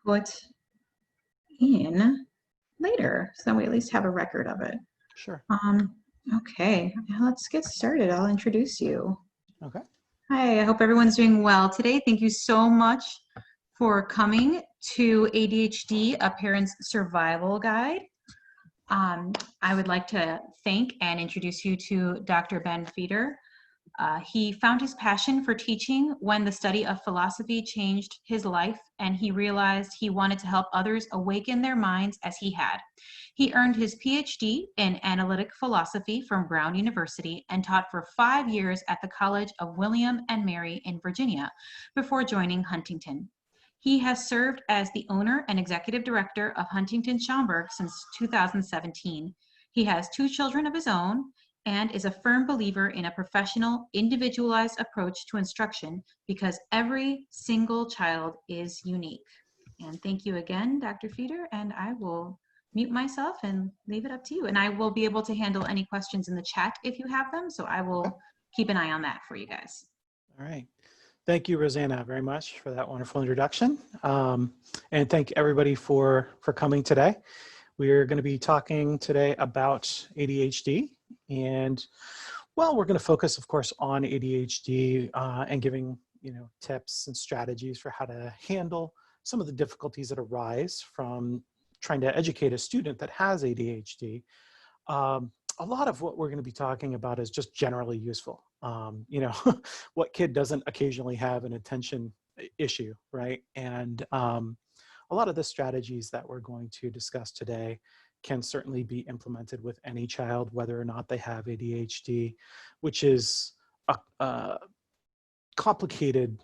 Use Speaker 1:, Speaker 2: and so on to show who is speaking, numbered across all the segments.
Speaker 1: put in later, so we at least have a record of it.
Speaker 2: Sure.
Speaker 1: Okay, let's get started. I'll introduce you.
Speaker 2: Okay.
Speaker 1: Hi, I hope everyone's doing well today. Thank you so much for coming to ADHD, A Parent's Survival Guide. I would like to thank and introduce you to Dr. Ben Feeder. He found his passion for teaching when the study of philosophy changed his life, and he realized he wanted to help others awaken their minds as he had. He earned his PhD in analytic philosophy from Brown University and taught for 5 years at the College of William and Mary in Virginia before joining Huntington. He has served as the owner and executive director of Huntington Schaumburg since 2017. He has 2 children of his own and is a firm believer in a professional, individualized approach to instruction because every single child is unique. And thank you again, Dr. Feeder, and I will mute myself and leave it up to you. And I will be able to handle any questions in the chat if you have them, so I will keep an eye on that for you guys.
Speaker 2: All right. Thank you, Rosanna, very much for that wonderful introduction. And thank everybody for coming today. We're going to be talking today about ADHD. And, well, we're going to focus, of course, on ADHD and giving, tips and strategies for how to handle some of the difficulties that arise from trying to educate a student that has ADHD. A lot of what we're going to be talking about is just generally useful. What kid doesn't occasionally have an attention issue, right? And a lot of the strategies that we're going to discuss today can certainly be implemented with any child, whether or not they have ADHD, which is a complicated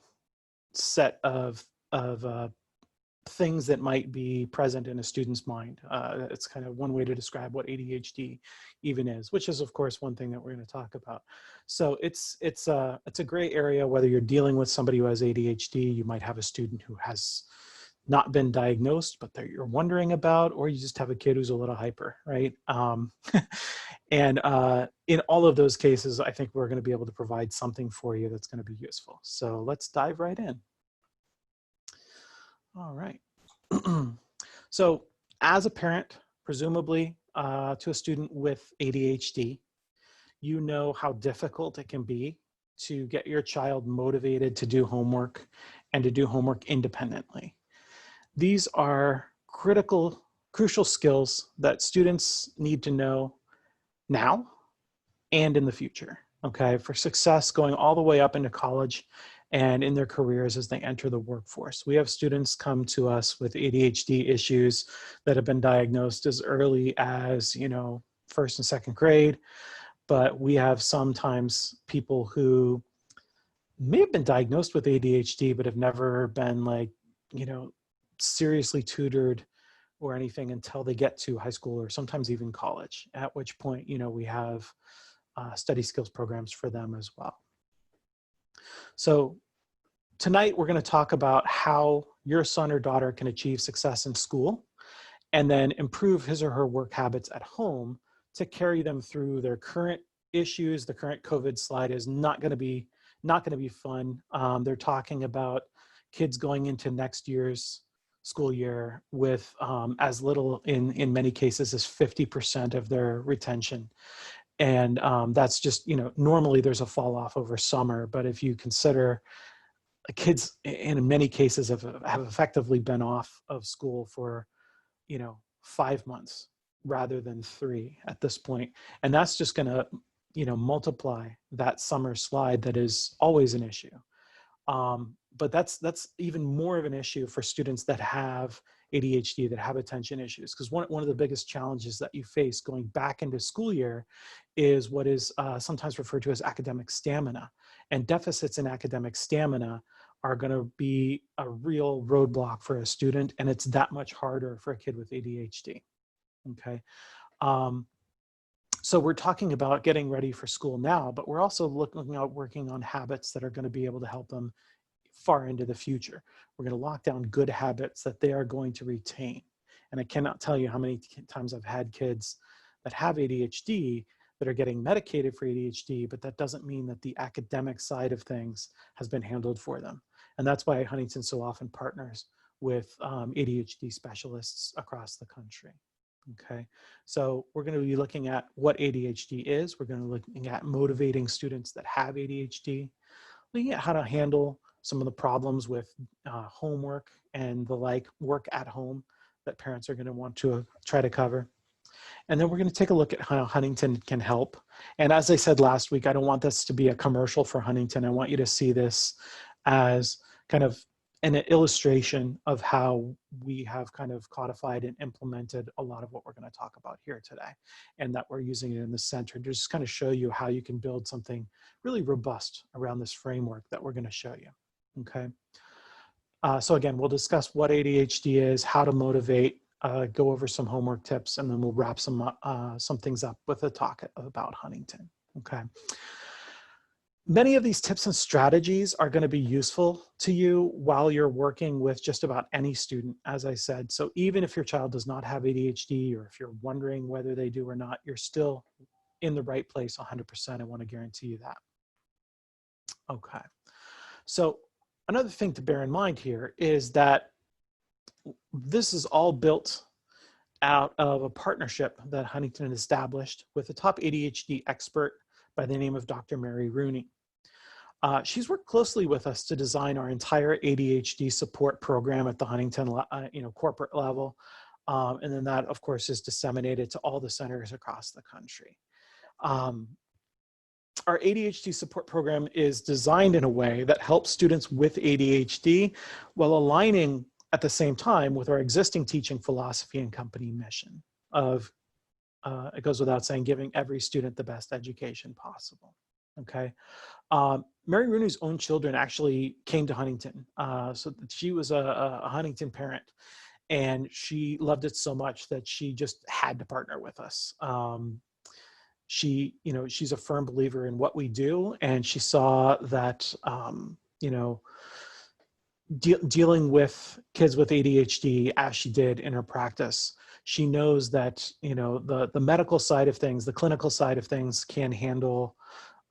Speaker 2: set of things that might be present in a student's mind. It's kind of one way to describe what ADHD even is, which is, of course, one thing that we're going to talk about. So it's a gray area, whether you're dealing with somebody who has ADHD, you might have a student who has not been diagnosed, but that you're wondering about, or you just have a kid who's a little hyper, right? And in all of those cases, I think we're going to be able to provide something for you that's going to be useful. So let's dive right in. All right. So as a parent, presumably to a student with ADHD, you know how difficult it can be to get your child motivated to do homework and to do homework independently. These are crucial skills that students need to know now and in the future, okay, for success going all the way up into college and in their careers as they enter the workforce. We have students come to us with ADHD issues that have been diagnosed as early as, first and second grade, but we have sometimes people who may have been diagnosed with ADHD, but have never been seriously tutored or anything until they get to high school or sometimes even college, at which point, we have study skills programs for them as well. So tonight we're going to talk about how your son or daughter can achieve success in school and then improve his or her work habits at home to carry them through their current issues. The current COVID slide is not going to be fun. They're talking about kids going into next year's school year with as little in many cases as 50% of their retention. And that's just, normally there's a fall off over summer, but if you consider kids in many cases have effectively been off of school for, 5 months rather than 3 at this point. And that's just going to, multiply that summer slide that is always an issue. But that's even more of an issue for students that have ADHD, that have attention issues. Because one of the biggest challenges that you face going back into school year is what is sometimes referred to as academic stamina. And deficits in academic stamina are going to be a real roadblock for a student. And it's that much harder for a kid with ADHD. Okay. So we're talking about getting ready for school now, but we're also looking at working on habits that are going to be able to help them far into the future. We're going to lock down good habits that they are going to retain. And I cannot tell you how many times I've had kids that have ADHD that are getting medicated for ADHD, but that doesn't mean that the academic side of things has been handled for them. And that's why Huntington so often partners with ADHD specialists across the country. Okay, so we're going to be looking at what ADHD is. We're going to be looking at motivating students that have ADHD, looking at how to handle some of the problems with homework and the like, work at home that parents are going to want to try to cover. And then we're going to take a look at how Huntington can help. And as I said last week, I don't want this to be a commercial for Huntington. I want you to see this as kind of an illustration of how we have kind of codified and implemented a lot of what we're going to talk about here today, and that we're using it in the center to just kind of show you how you can build something really robust around this framework that we're going to show you. Okay. So again, we'll discuss what ADHD is, how to motivate, go over some homework tips, and then we'll wrap some things up with a talk about Huntington. Okay. Many of these tips and strategies are going to be useful to you while you're working with just about any student, as I said. So even if your child does not have ADHD, or if you're wondering whether they do or not, you're still in the right place 100%. I want to guarantee you that. Okay. So another thing to bear in mind here is that this is all built out of a partnership that Huntington established with a top ADHD expert by the name of Dr. Mary Rooney. She's worked closely with us to design our entire ADHD support program at the Huntington corporate level. And then that, of course, is disseminated to all the centers across the country. Our ADHD support program is designed in a way that helps students with ADHD while aligning at the same time with our existing teaching philosophy and company mission of, it goes without saying, giving every student the best education possible. Okay. Mary Rooney's own children actually came to Huntington. So she was a Huntington parent, and she loved it so much that she just had to partner with us. She's a firm believer in what we do, and she saw that, dealing with kids with ADHD as she did in her practice, she knows that, the medical side of things, the clinical side of things can handle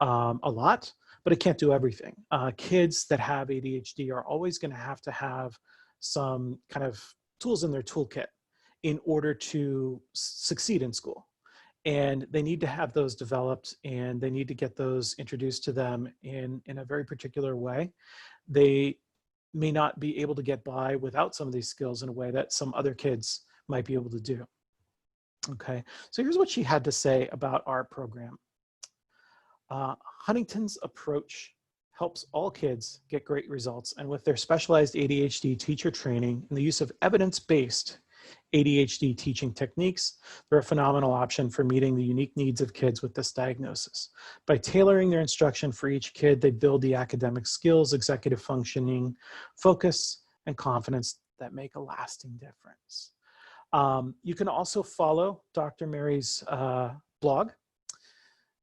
Speaker 2: a lot, but it can't do everything. Kids that have ADHD are always going to have some kind of tools in their toolkit in order to succeed in school. And they need to have those developed, and they need to get those introduced to them in a very particular way. They may not be able to get by without some of these skills in a way that some other kids might be able to do. Okay, so here's what she had to say about our program. Huntington's approach helps all kids get great results, and with their specialized ADHD teacher training and the use of evidence-based ADHD teaching techniques, they're a phenomenal option for meeting the unique needs of kids with this diagnosis. By tailoring their instruction for each kid, they build the academic skills, executive functioning, focus, and confidence that make a lasting difference. You can also follow Dr. Mary's blog,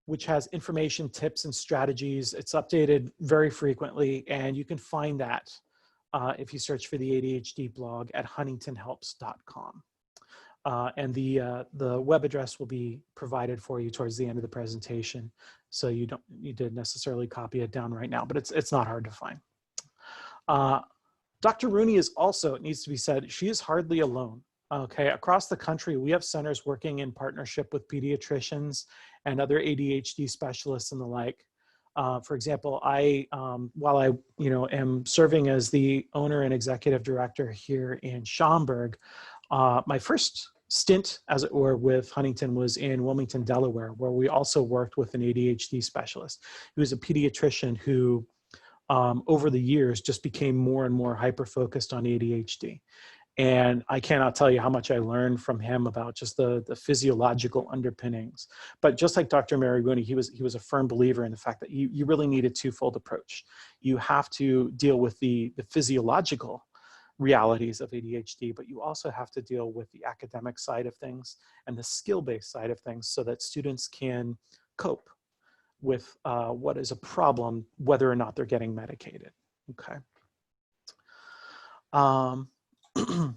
Speaker 2: which has information, tips, and strategies. It's updated very frequently, and you can find that if you search for the ADHD blog at huntingtonhelps.com. And the web address will be provided for you towards the end of the presentation, so you don't need to necessarily copy it down right now, but it's not hard to find. Dr. Rooney is also, it needs to be said, she is hardly alone. Okay, across the country, we have centers working in partnership with pediatricians and other ADHD specialists and the like. For example, while I am serving as the owner and executive director here in Schaumburg, my first stint, as it were, with Huntington was in Wilmington, Delaware, where we also worked with an ADHD specialist. He was a pediatrician who, over the years, just became more and more hyper-focused on ADHD. And I cannot tell you how much I learned from him about just the physiological underpinnings. But just like Dr. Mary Rooney, he was a firm believer in the fact that you really need a twofold approach. You have to deal with the physiological realities of ADHD, but you also have to deal with the academic side of things and the skill-based side of things so that students can cope with what is a problem, whether or not they're getting medicated. Okay.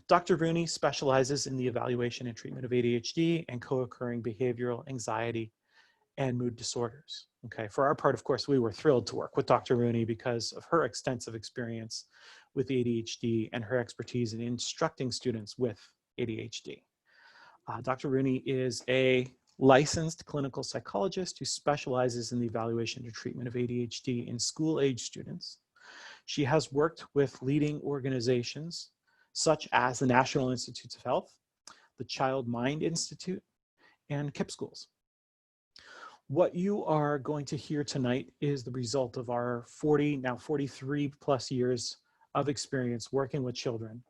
Speaker 2: Dr. Rooney specializes in the evaluation and treatment of ADHD and co-occurring behavioral anxiety and mood disorders. Okay, for our part, of course, we were thrilled to work with Dr. Rooney because of her extensive experience with ADHD and her expertise in instructing students with ADHD. Dr. Rooney is a licensed clinical psychologist who specializes in the evaluation and treatment of ADHD in school-age students. She has worked with leading organizations such as the National Institutes of Health, the Child Mind Institute, and KIPP schools. What you are going to hear tonight is the result of our 43 plus years of experience working with children,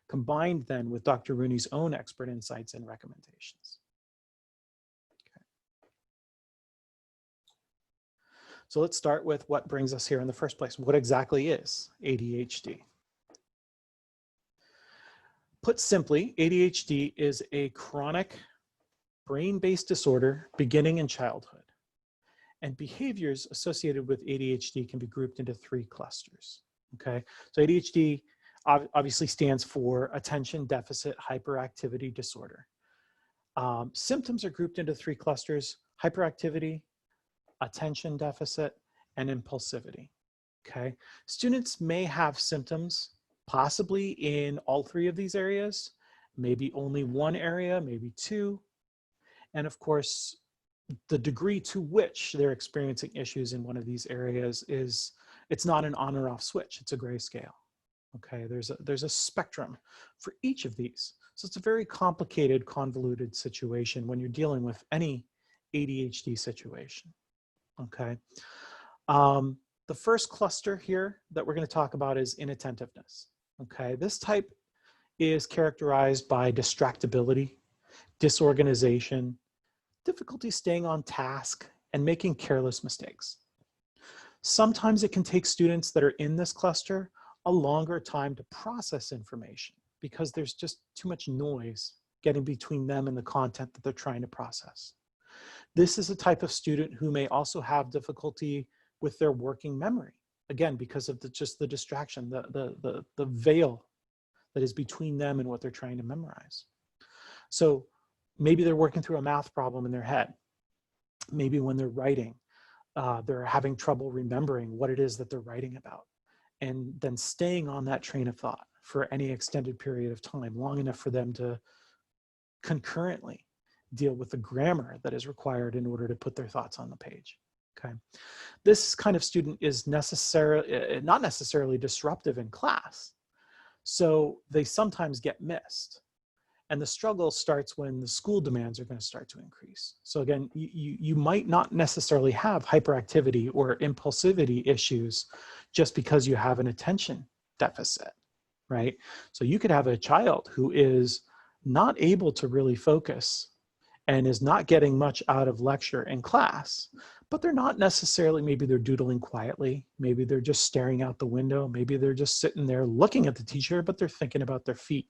Speaker 2: combined then with Dr. Rooney's own expert insights and recommendations. Okay. So let's start with what brings us here in the first place. What exactly is ADHD? Put simply, ADHD is a chronic brain-based disorder beginning in childhood. And behaviors associated with ADHD can be grouped into 3 clusters. Okay, so ADHD obviously stands for Attention Deficit Hyperactivity Disorder. Symptoms are grouped into 3 clusters: hyperactivity, attention deficit, and impulsivity. Okay, students may have symptoms possibly in all 3 of these areas, maybe only 1 area, maybe 2. And of course, the degree to which they're experiencing issues in one of these areas is, it's not an on or off switch, it's a gray scale. Okay, there's a spectrum for each of these. So it's a very complicated, convoluted situation when you're dealing with any ADHD situation. Okay. The first cluster here that we're going to talk about is inattentiveness. Okay, this type is characterized by distractibility, disorganization, difficulty staying on task, and making careless mistakes. Sometimes it can take students that are in this cluster a longer time to process information because there's just too much noise getting between them and the content that they're trying to process. This is a type of student who may also have difficulty with their working memory, again, because of just the distraction, the veil that is between them and what they're trying to memorize. So maybe they're working through a math problem in their head. Maybe when they're writing, they're having trouble remembering what it is that they're writing about, and then staying on that train of thought for any extended period of time, long enough for them to concurrently deal with the grammar that is required in order to put their thoughts on the page. Okay, this kind of student is not necessarily disruptive in class, so they sometimes get missed. And the struggle starts when the school demands are going to start to increase. So again, you might not necessarily have hyperactivity or impulsivity issues just because you have an attention deficit, right? So you could have a child who is not able to really focus and is not getting much out of lecture in class, but they're not necessarily, maybe they're doodling quietly, maybe they're just staring out the window, maybe they're just sitting there looking at the teacher, but they're thinking about their feet.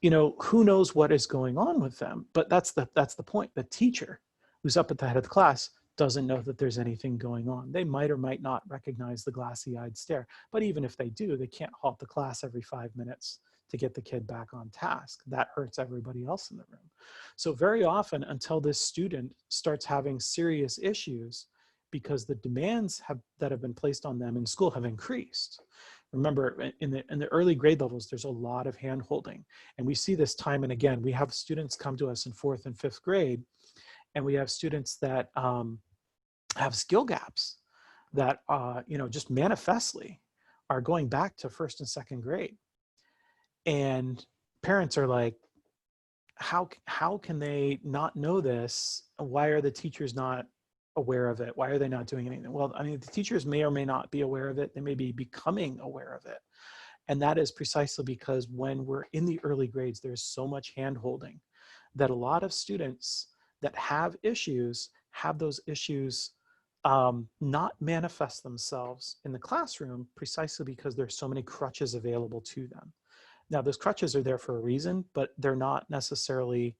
Speaker 2: You know, who knows what is going on with them, but that's the point. The teacher who's up at the head of the class doesn't know that there's anything going on. They might or might not recognize the glassy-eyed stare, but even if they do, they can't halt the class every 5 minutes to get the kid back on task. That hurts everybody else in the room. So very often, until this student starts having serious issues because the demands that have been placed on them in school have increased. Remember, in the early grade levels, there's a lot of hand-holding. And we see this time and again. We have students come to us in 4th and 5th grade, and we have students that have skill gaps that, you know, just manifestly are going back to 1st and 2nd grade. And parents are like, how can they not know this? Why are the teachers not aware of it? Why are they not doing anything? Well, I mean, the teachers may or may not be aware of it. They may be becoming aware of it. And that is precisely because when we're in the early grades, there's so much hand-holding that a lot of students that have issues have those issues not manifest themselves in the classroom precisely because there's so many crutches available to them. Now, those crutches are there for a reason, but they're not necessarily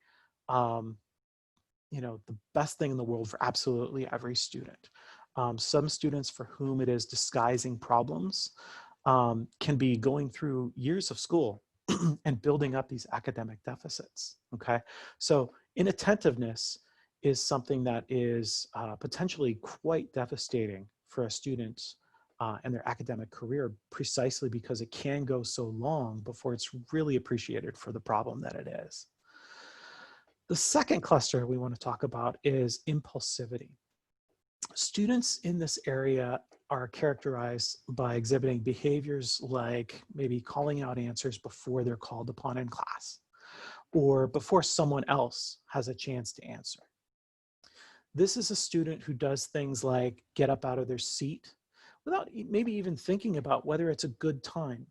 Speaker 2: you know, the best thing in the world for absolutely every student. Some students for whom it is disguising problems can be going through years of school and building up these academic deficits, okay? So inattentiveness is something that is potentially quite devastating for a student and their academic career, precisely because it can go so long before it's really appreciated for the problem that it is. The second cluster we want to talk about is impulsivity. Students in this area are characterized by exhibiting behaviors like maybe calling out answers before they're called upon in class, or before someone else has a chance to answer. This is a student who does things like get up out of their seat without maybe even thinking about whether it's a good time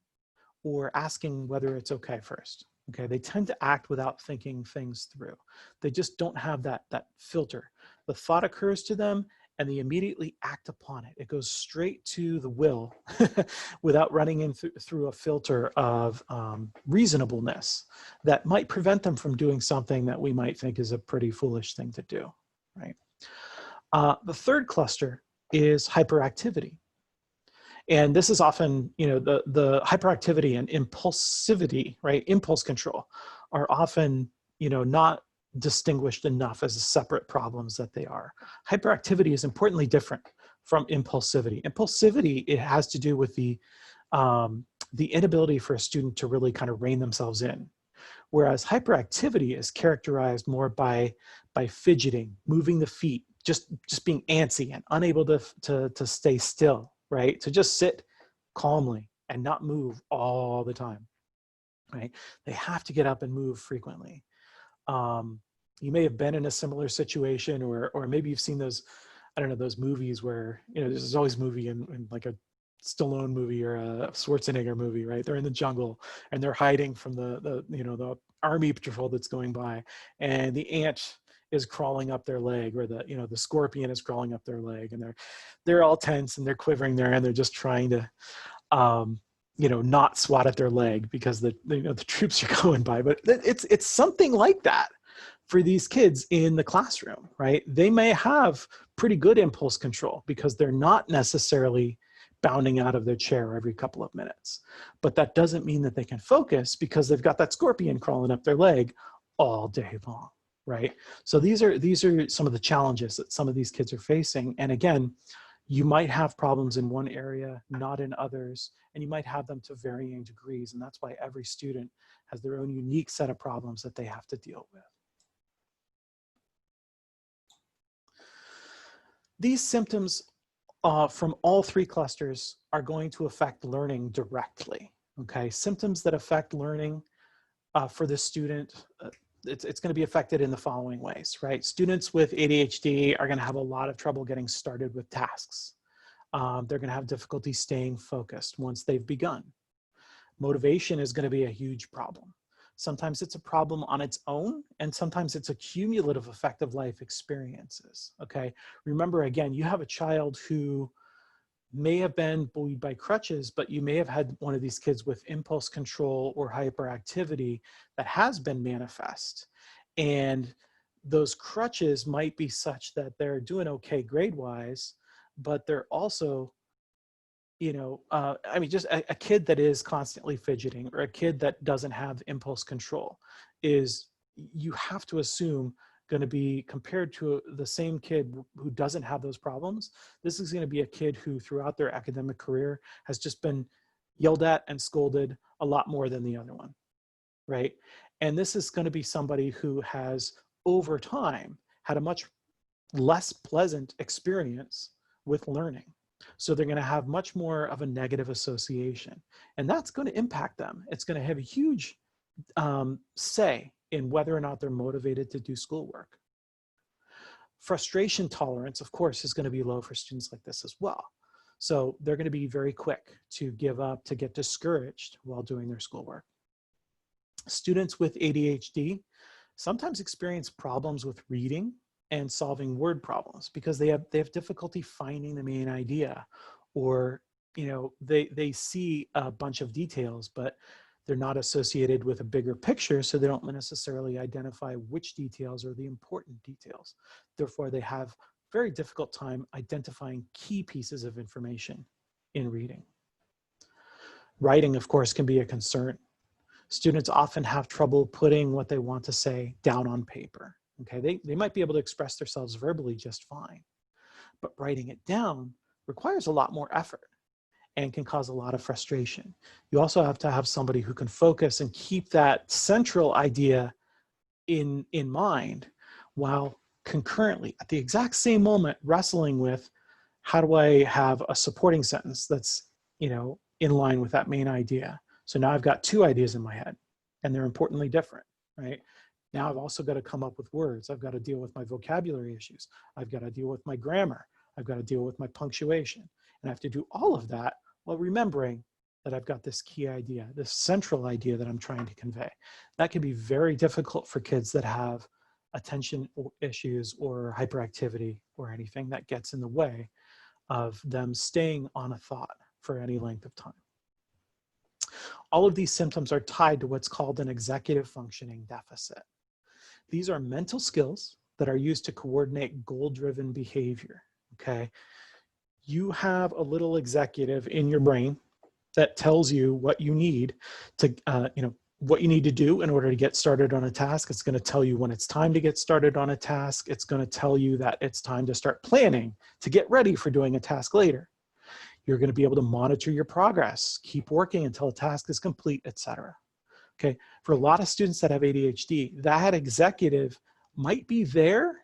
Speaker 2: or asking whether it's okay first. Okay, they tend to act without thinking things through. They just don't have that filter. The thought occurs to them and they immediately act upon it. It goes straight to the will without running in through a filter of reasonableness that might prevent them from doing something that we might think is a pretty foolish thing to do, right? The third cluster is hyperactivity. And this is often, the hyperactivity and impulsivity, right? Impulse control are often, not distinguished enough as separate problems that they are. Hyperactivity is importantly different from impulsivity. Impulsivity, it has to do with the inability for a student to really kind of rein themselves in. Whereas hyperactivity is characterized more by fidgeting, moving the feet, just being antsy and unable to stay still, right? To just sit calmly and not move all the time, right? They have to get up and move frequently. You may have been in a similar situation, or maybe you've seen those, I don't know, those movies where, there's always a movie in like a Stallone movie or a Schwarzenegger movie, right? They're in the jungle and they're hiding from the army patrol that's going by, and the ant is crawling up their leg, or the scorpion is crawling up their leg, and they're all tense and they're quivering there, and they're just trying to not swat at their leg because the troops are going by. But it's something like that for these kids in the classroom, right? They may have pretty good impulse control because they're not necessarily bounding out of their chair every couple of minutes, but that doesn't mean that they can focus because they've got that scorpion crawling up their leg all day long, right? So these are some of the challenges that some of these kids are facing. And again, you might have problems in one area, not in others, and you might have them to varying degrees. And that's why every student has their own unique set of problems that they have to deal with. These symptoms from all three clusters are going to affect learning directly, okay? Symptoms that affect learning for the student, it's going to be affected in the following ways, right? Students with ADHD are going to have a lot of trouble getting started with tasks. They're going to have difficulty staying focused once they've begun. Motivation is going to be a huge problem. Sometimes it's a problem on its own, and sometimes it's a cumulative effect of life experiences, okay? Remember, again, you have a child who may have been bullied by crutches, but you may have had one of these kids with impulse control or hyperactivity that has been manifest. And those crutches might be such that they're doing okay grade-wise, but they're also, just a kid that is constantly fidgeting, or a kid that doesn't have impulse control is, you have to assume, going to be compared to the same kid who doesn't have those problems. This is going to be a kid who throughout their academic career has just been yelled at and scolded a lot more than the other one, right? And this is going to be somebody who has over time had a much less pleasant experience with learning. So they're going to have much more of a negative association, and that's going to impact them. It's going to have a huge say in whether or not they're motivated to do schoolwork. Frustration tolerance, of course, is going to be low for students like this as well. So they're going to be very quick to give up, to get discouraged while doing their schoolwork. Students with ADHD sometimes experience problems with reading and solving word problems because they have difficulty finding the main idea, or they see a bunch of details, but they're not associated with a bigger picture, so they don't necessarily identify which details are the important details. Therefore, they have very difficult time identifying key pieces of information in reading. Writing, of course, can be a concern. Students often have trouble putting what they want to say down on paper. Okay, they might be able to express themselves verbally just fine, but writing it down requires a lot more effort and can cause a lot of frustration. You also have to have somebody who can focus and keep that central idea in mind while concurrently at the exact same moment wrestling with, how do I have a supporting sentence that's, in line with that main idea? So now I've got two ideas in my head and they're importantly different, right? Now I've also got to come up with words. I've got to deal with my vocabulary issues. I've got to deal with my grammar. I've got to deal with my punctuation. And I have to do all of that while remembering that I've got this key idea, this central idea that I'm trying to convey. That can be very difficult for kids that have attention issues or hyperactivity or anything that gets in the way of them staying on a thought for any length of time. All of these symptoms are tied to what's called an executive functioning deficit. These are mental skills that are used to coordinate goal-driven behavior, okay? You have a little executive in your brain that tells you what you need to, what you need to do in order to get started on a task. It's going to tell you when it's time to get started on a task. It's going to tell you that it's time to start planning to get ready for doing a task later. You're going to be able to monitor your progress, keep working until a task is complete, etc. Okay, for a lot of students that have ADHD, that executive might be there.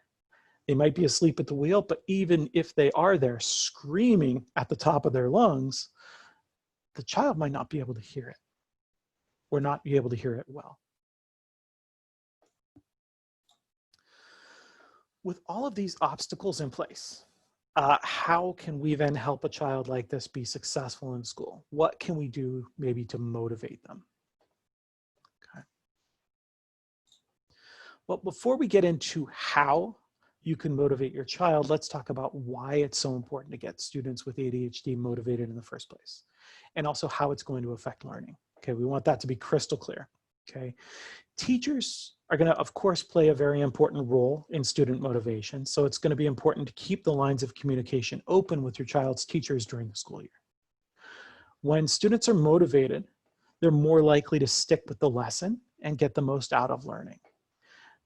Speaker 2: They might be asleep at the wheel, but even if they are there screaming at the top of their lungs, the child might not be able to hear it or not be able to hear it well. With all of these obstacles in place, how can we then help a child like this be successful in school? What can we do maybe to motivate them? Okay. Well, before we get into how you can motivate your child, let's talk about why it's so important to get students with ADHD motivated in the first place, and also how it's going to affect learning. Okay, we want that to be crystal clear. Okay, teachers are going to, of course, play a very important role in student motivation. So it's going to be important to keep the lines of communication open with your child's teachers during the school year. When students are motivated, they're more likely to stick with the lesson and get the most out of learning.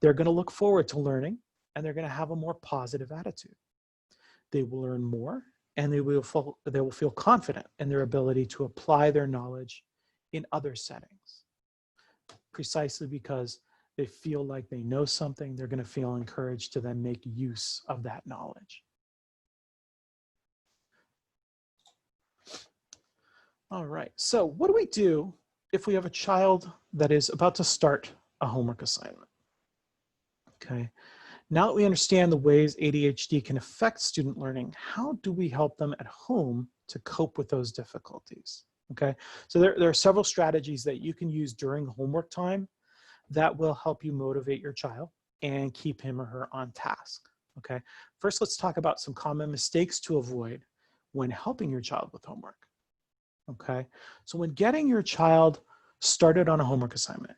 Speaker 2: They're going to look forward to learning, and they're going to have a more positive attitude. They will learn more, and they will feel confident in their ability to apply their knowledge in other settings. Precisely because they feel like they know something, they're going to feel encouraged to then make use of that knowledge. All right, so what do we do if we have a child that is about to start a homework assignment? Okay, now that we understand the ways ADHD can affect student learning, how do we help them at home to cope with those difficulties? Okay, so there are several strategies that you can use during homework time that will help you motivate your child and keep him or her on task. Okay, first let's talk about some common mistakes to avoid when helping your child with homework. Okay, so when getting your child started on a homework assignment,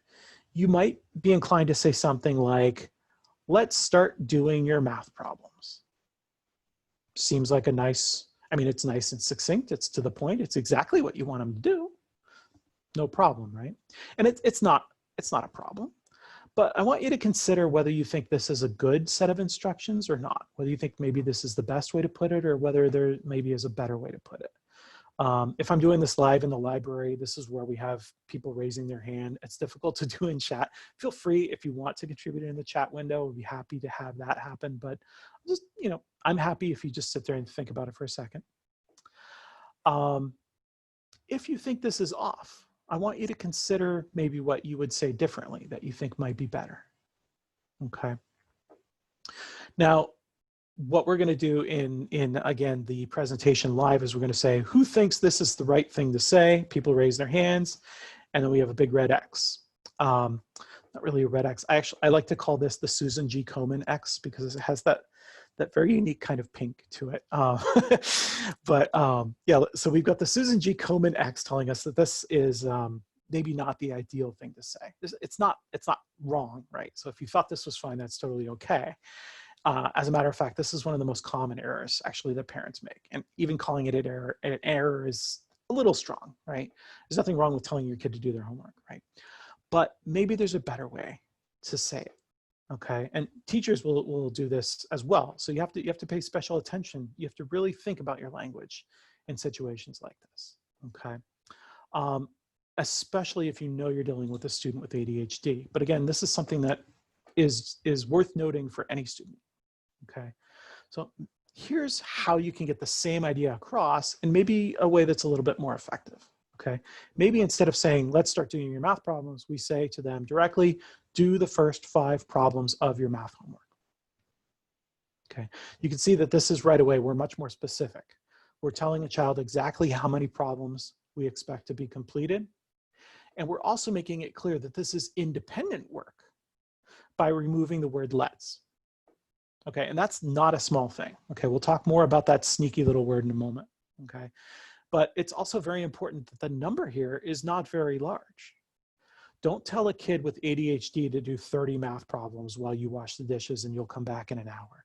Speaker 2: you might be inclined to say something like, let's start doing your math problems. Seems like a nice, it's nice and succinct, it's to the point, it's exactly what you want them to do. No problem, right? And it's not a problem, but I want you to consider whether you think this is a good set of instructions or not, whether you think maybe this is the best way to put it or whether there maybe is a better way to put it. If I'm doing this live in the library, this is where we have people raising their hand. It's difficult to do in chat. Feel free if you want to contribute in the chat window. We'd be happy to have that happen, but just, I'm happy if you just sit there and think about it for a second. If you think this is off, I want you to consider maybe what you would say differently that you think might be better. Okay. Now, what we're going to do in again, the presentation live is we're going to say, who thinks this is the right thing to say? People raise their hands, and then we have a big red X. Not really a red X. I like to call this the Susan G. Komen X because it has that very unique kind of pink to it. Yeah, so we've got the Susan G. Komen X telling us that this is maybe not the ideal thing to say. It's not wrong, right? So if you thought this was fine, that's totally okay. As a matter of fact, this is one of the most common errors actually that parents make. And even calling it an error is a little strong, right? There's nothing wrong with telling your kid to do their homework, right? But maybe there's a better way to say it. Okay, and teachers will do this as well. So you have to pay special attention. You have to really think about your language in situations like this. Okay, um, especially if you know you're dealing with a student with ADHD. But again, this is something that is worth noting for any student. Okay, so here's how you can get the same idea across in maybe a way that's a little bit more effective. Okay, maybe instead of saying, let's start doing your math problems, we say to them directly, do the first 5 problems of your math homework. Okay, you can see that this is right away, we're much more specific. We're telling a child exactly how many problems we expect to be completed. And we're also making it clear that this is independent work by removing the word let's. Okay, and that's not a small thing. Okay, we'll talk more about that sneaky little word in a moment. Okay, but it's also very important that the number here is not very large. Don't tell a kid with ADHD to do 30 math problems while you wash the dishes and you'll come back in an hour.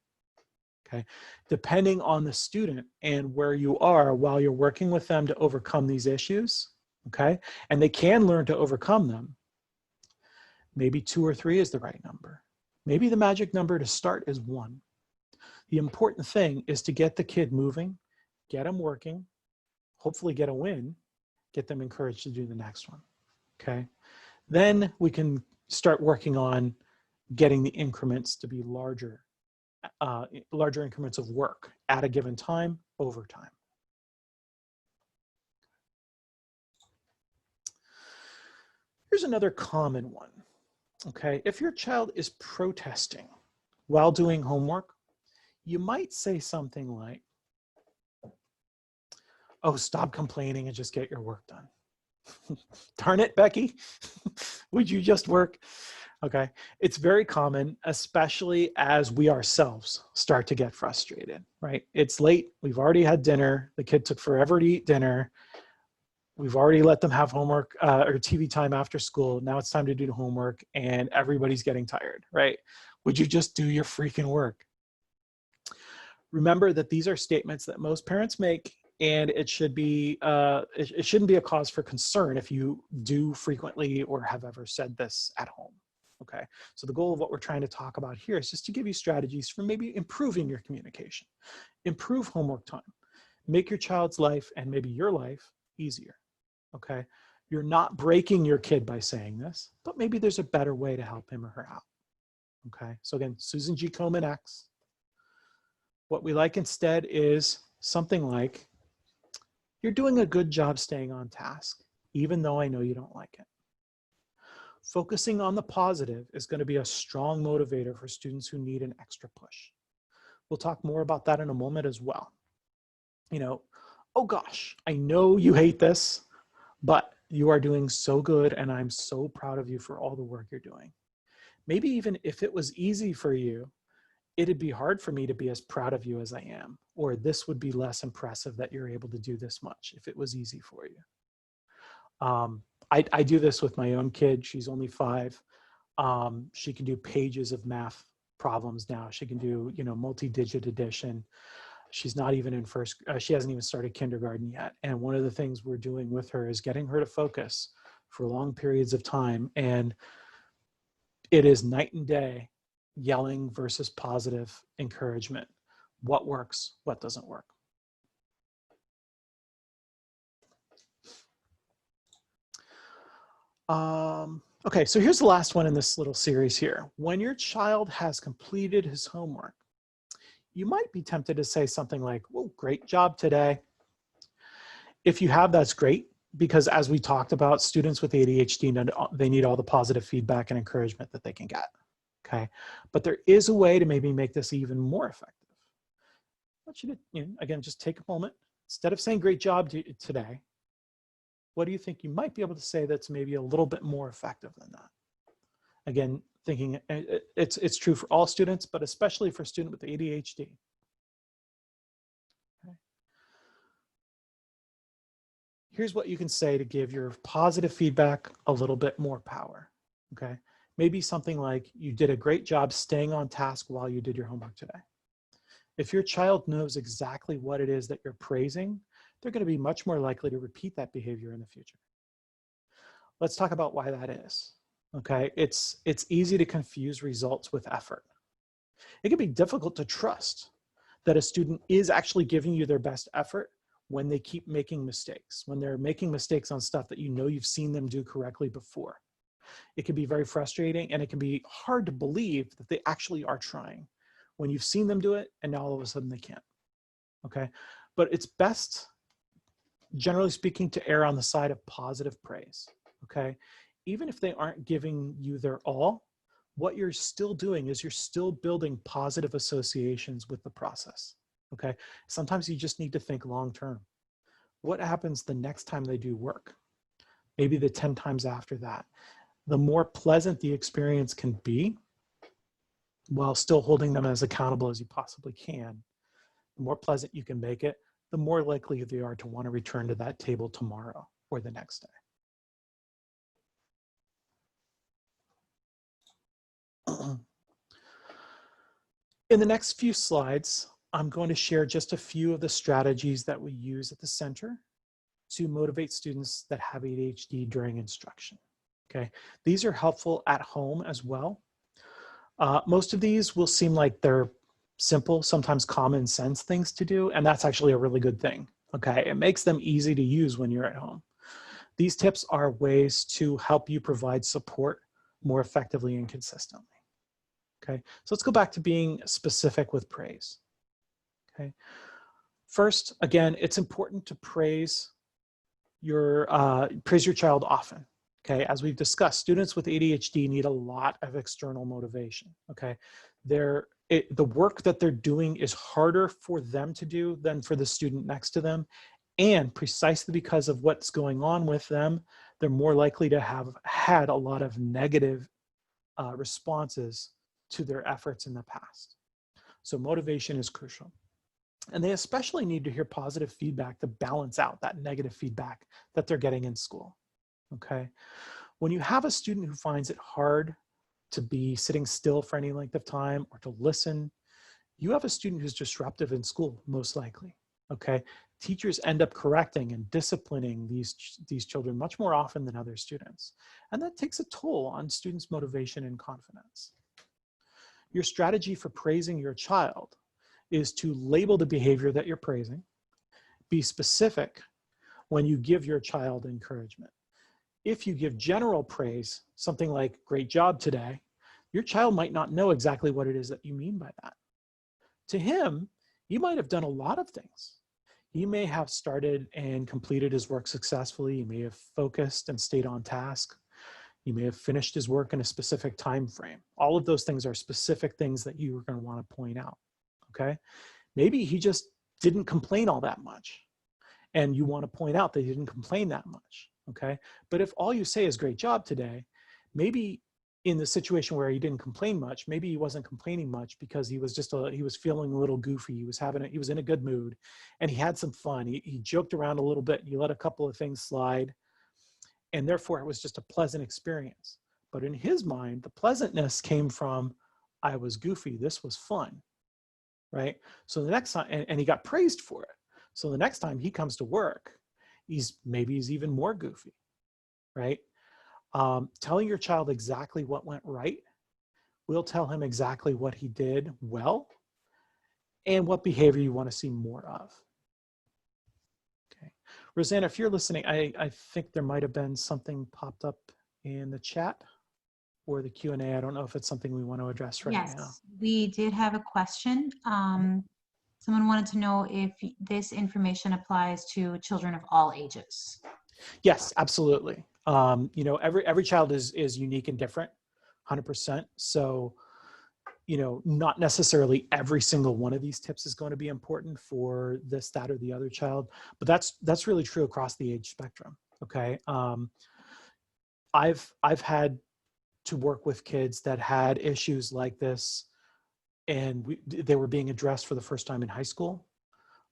Speaker 2: Okay, depending on the student and where you are while you're working with them to overcome these issues, okay, and they can learn to overcome them, maybe 2 or 3 is the right number. Maybe the magic number to start is 1. The important thing is to get the kid moving, get them working, hopefully get a win, get them encouraged to do the next one, okay? Then we can start working on getting the increments to be larger, larger increments of work at a given time, over time. Here's another common one, okay? If your child is protesting while doing homework, you might say something like, oh, stop complaining and just get your work done. Darn it, Becky, would you just work? Okay, it's very common, especially as we ourselves start to get frustrated, right? It's late, we've already had dinner, the kid took forever to eat dinner, we've already let them have homework or TV time after school, now it's time to do the homework and everybody's getting tired, right? Would you just do your freaking work? Remember that these are statements that most parents make, and it should be it shouldn't be a cause for concern if you do frequently or have ever said this at home. Okay, so the goal of what we're trying to talk about here is just to give you strategies for maybe improving your communication, improve homework time, make your child's life and maybe your life easier. Okay, you're not breaking your kid by saying this, but maybe there's a better way to help him or her out. Okay, so again, Susan G. Komen X. What we like instead is something like, you're doing a good job staying on task, even though I know you don't like it. Focusing on the positive is going to be a strong motivator for students who need an extra push. We'll talk more about that in a moment as well. You know, oh gosh, I know you hate this, but you are doing so good and I'm so proud of you for all the work you're doing. Maybe even if it was easy for you, it'd be hard for me to be as proud of you as I am, or this would be less impressive that you're able to do this much if it was easy for you. I do this with my own kid. She's only 5. She can do pages of math problems now. She can do, you know, multi-digit addition. She's not even in she hasn't even started kindergarten yet. And one of the things we're doing with her is getting her to focus for long periods of time. And it is night and day, yelling versus positive encouragement. What works, what doesn't work. Okay, so here's the last one in this little series here. When your child has completed his homework, you might be tempted to say something like, well, great job today. If you have, that's great, because as we talked about, students with ADHD, they need all the positive feedback and encouragement that they can get. Okay, but there is a way to maybe make this even more effective. I want you to, again, just take a moment. Instead of saying great job today, what do you think you might be able to say that's maybe a little bit more effective than that? Again, thinking it's true for all students, but especially for a student with ADHD. Okay. Here's what you can say to give your positive feedback a little bit more power. Okay. Maybe something like, you did a great job staying on task while you did your homework today. If your child knows exactly what it is that you're praising, they're going to be much more likely to repeat that behavior in the future. Let's talk about why that is. Okay, it's easy to confuse results with effort. It can be difficult to trust that a student is actually giving you their best effort when they keep making mistakes, when they're making mistakes on stuff that you know you've seen them do correctly before. It can be very frustrating, and it can be hard to believe that they actually are trying when you've seen them do it and now all of a sudden they can't. Okay, but it's best, generally speaking, to err on the side of positive praise. Okay, even if they aren't giving you their all, what you're still doing is you're still building positive associations with the process. Okay, sometimes you just need to think long term. What happens the next time they do work? Maybe the 10 times after that. The more pleasant the experience can be, while still holding them as accountable as you possibly can, the more pleasant you can make it, the more likely they are to want to return to that table tomorrow or the next day. In the next few slides, I'm going to share just a few of the strategies that we use at the center to motivate students that have ADHD during instruction. Okay, these are helpful at home as well. Most of these will seem like they're simple, sometimes common sense things to do, and that's actually a really good thing. Okay, it makes them easy to use when you're at home. These tips are ways to help you provide support more effectively and consistently. Okay, so let's go back to being specific with praise. Okay, first, again, it's important to praise your child often. Okay, as we've discussed, students with ADHD need a lot of external motivation. Okay, the work that they're doing is harder for them to do than for the student next to them, and precisely because of what's going on with them, they're more likely to have had a lot of negative responses to their efforts in the past. So motivation is crucial. And they especially need to hear positive feedback to balance out that negative feedback that they're getting in school. Okay. When you have a student who finds it hard to be sitting still for any length of time or to listen, you have a student who's disruptive in school, most likely. Okay. Teachers end up correcting and disciplining these children much more often than other students. And that takes a toll on students' motivation and confidence. Your strategy for praising your child is to label the behavior that you're praising, be specific when you give your child encouragement. If you give general praise, something like "great job today," your child might not know exactly what it is that you mean by that. To him, you might have done a lot of things. He may have started and completed his work successfully. He may have focused and stayed on task. He may have finished his work in a specific time frame. All of those things are specific things that you are going to want to point out. Okay, maybe he just didn't complain all that much, and you want to point out that he didn't complain that much. Okay, but if all you say is "great job today," maybe in the situation where he didn't complain much, maybe he wasn't complaining much because he was he was feeling a little goofy. He was in a good mood, and he had some fun. He joked around a little bit. He let a couple of things slide, and therefore it was just a pleasant experience. But in his mind, the pleasantness came from, "I was goofy. This was fun." Right? So the next time, and he got praised for it. So the next time he comes to work, maybe he's even more goofy, right? Telling your child exactly what went right will tell him exactly what he did well and what behavior you want to see more of. Okay. Rosanna, if you're listening, I think there might have been something popped up in the chat or the Q&A. I don't know if it's something we want to address right now.
Speaker 1: Yes, we did have a question. Someone wanted to know if this information applies to children of all ages.
Speaker 2: Yes, absolutely. You know, every child is unique and different, 100%. So, you know, not necessarily every single one of these tips is going to be important for this, that, or the other child, but that's really true across the age spectrum. Okay. I've had to work with kids that had issues like this, and they were being addressed for the first time in high school.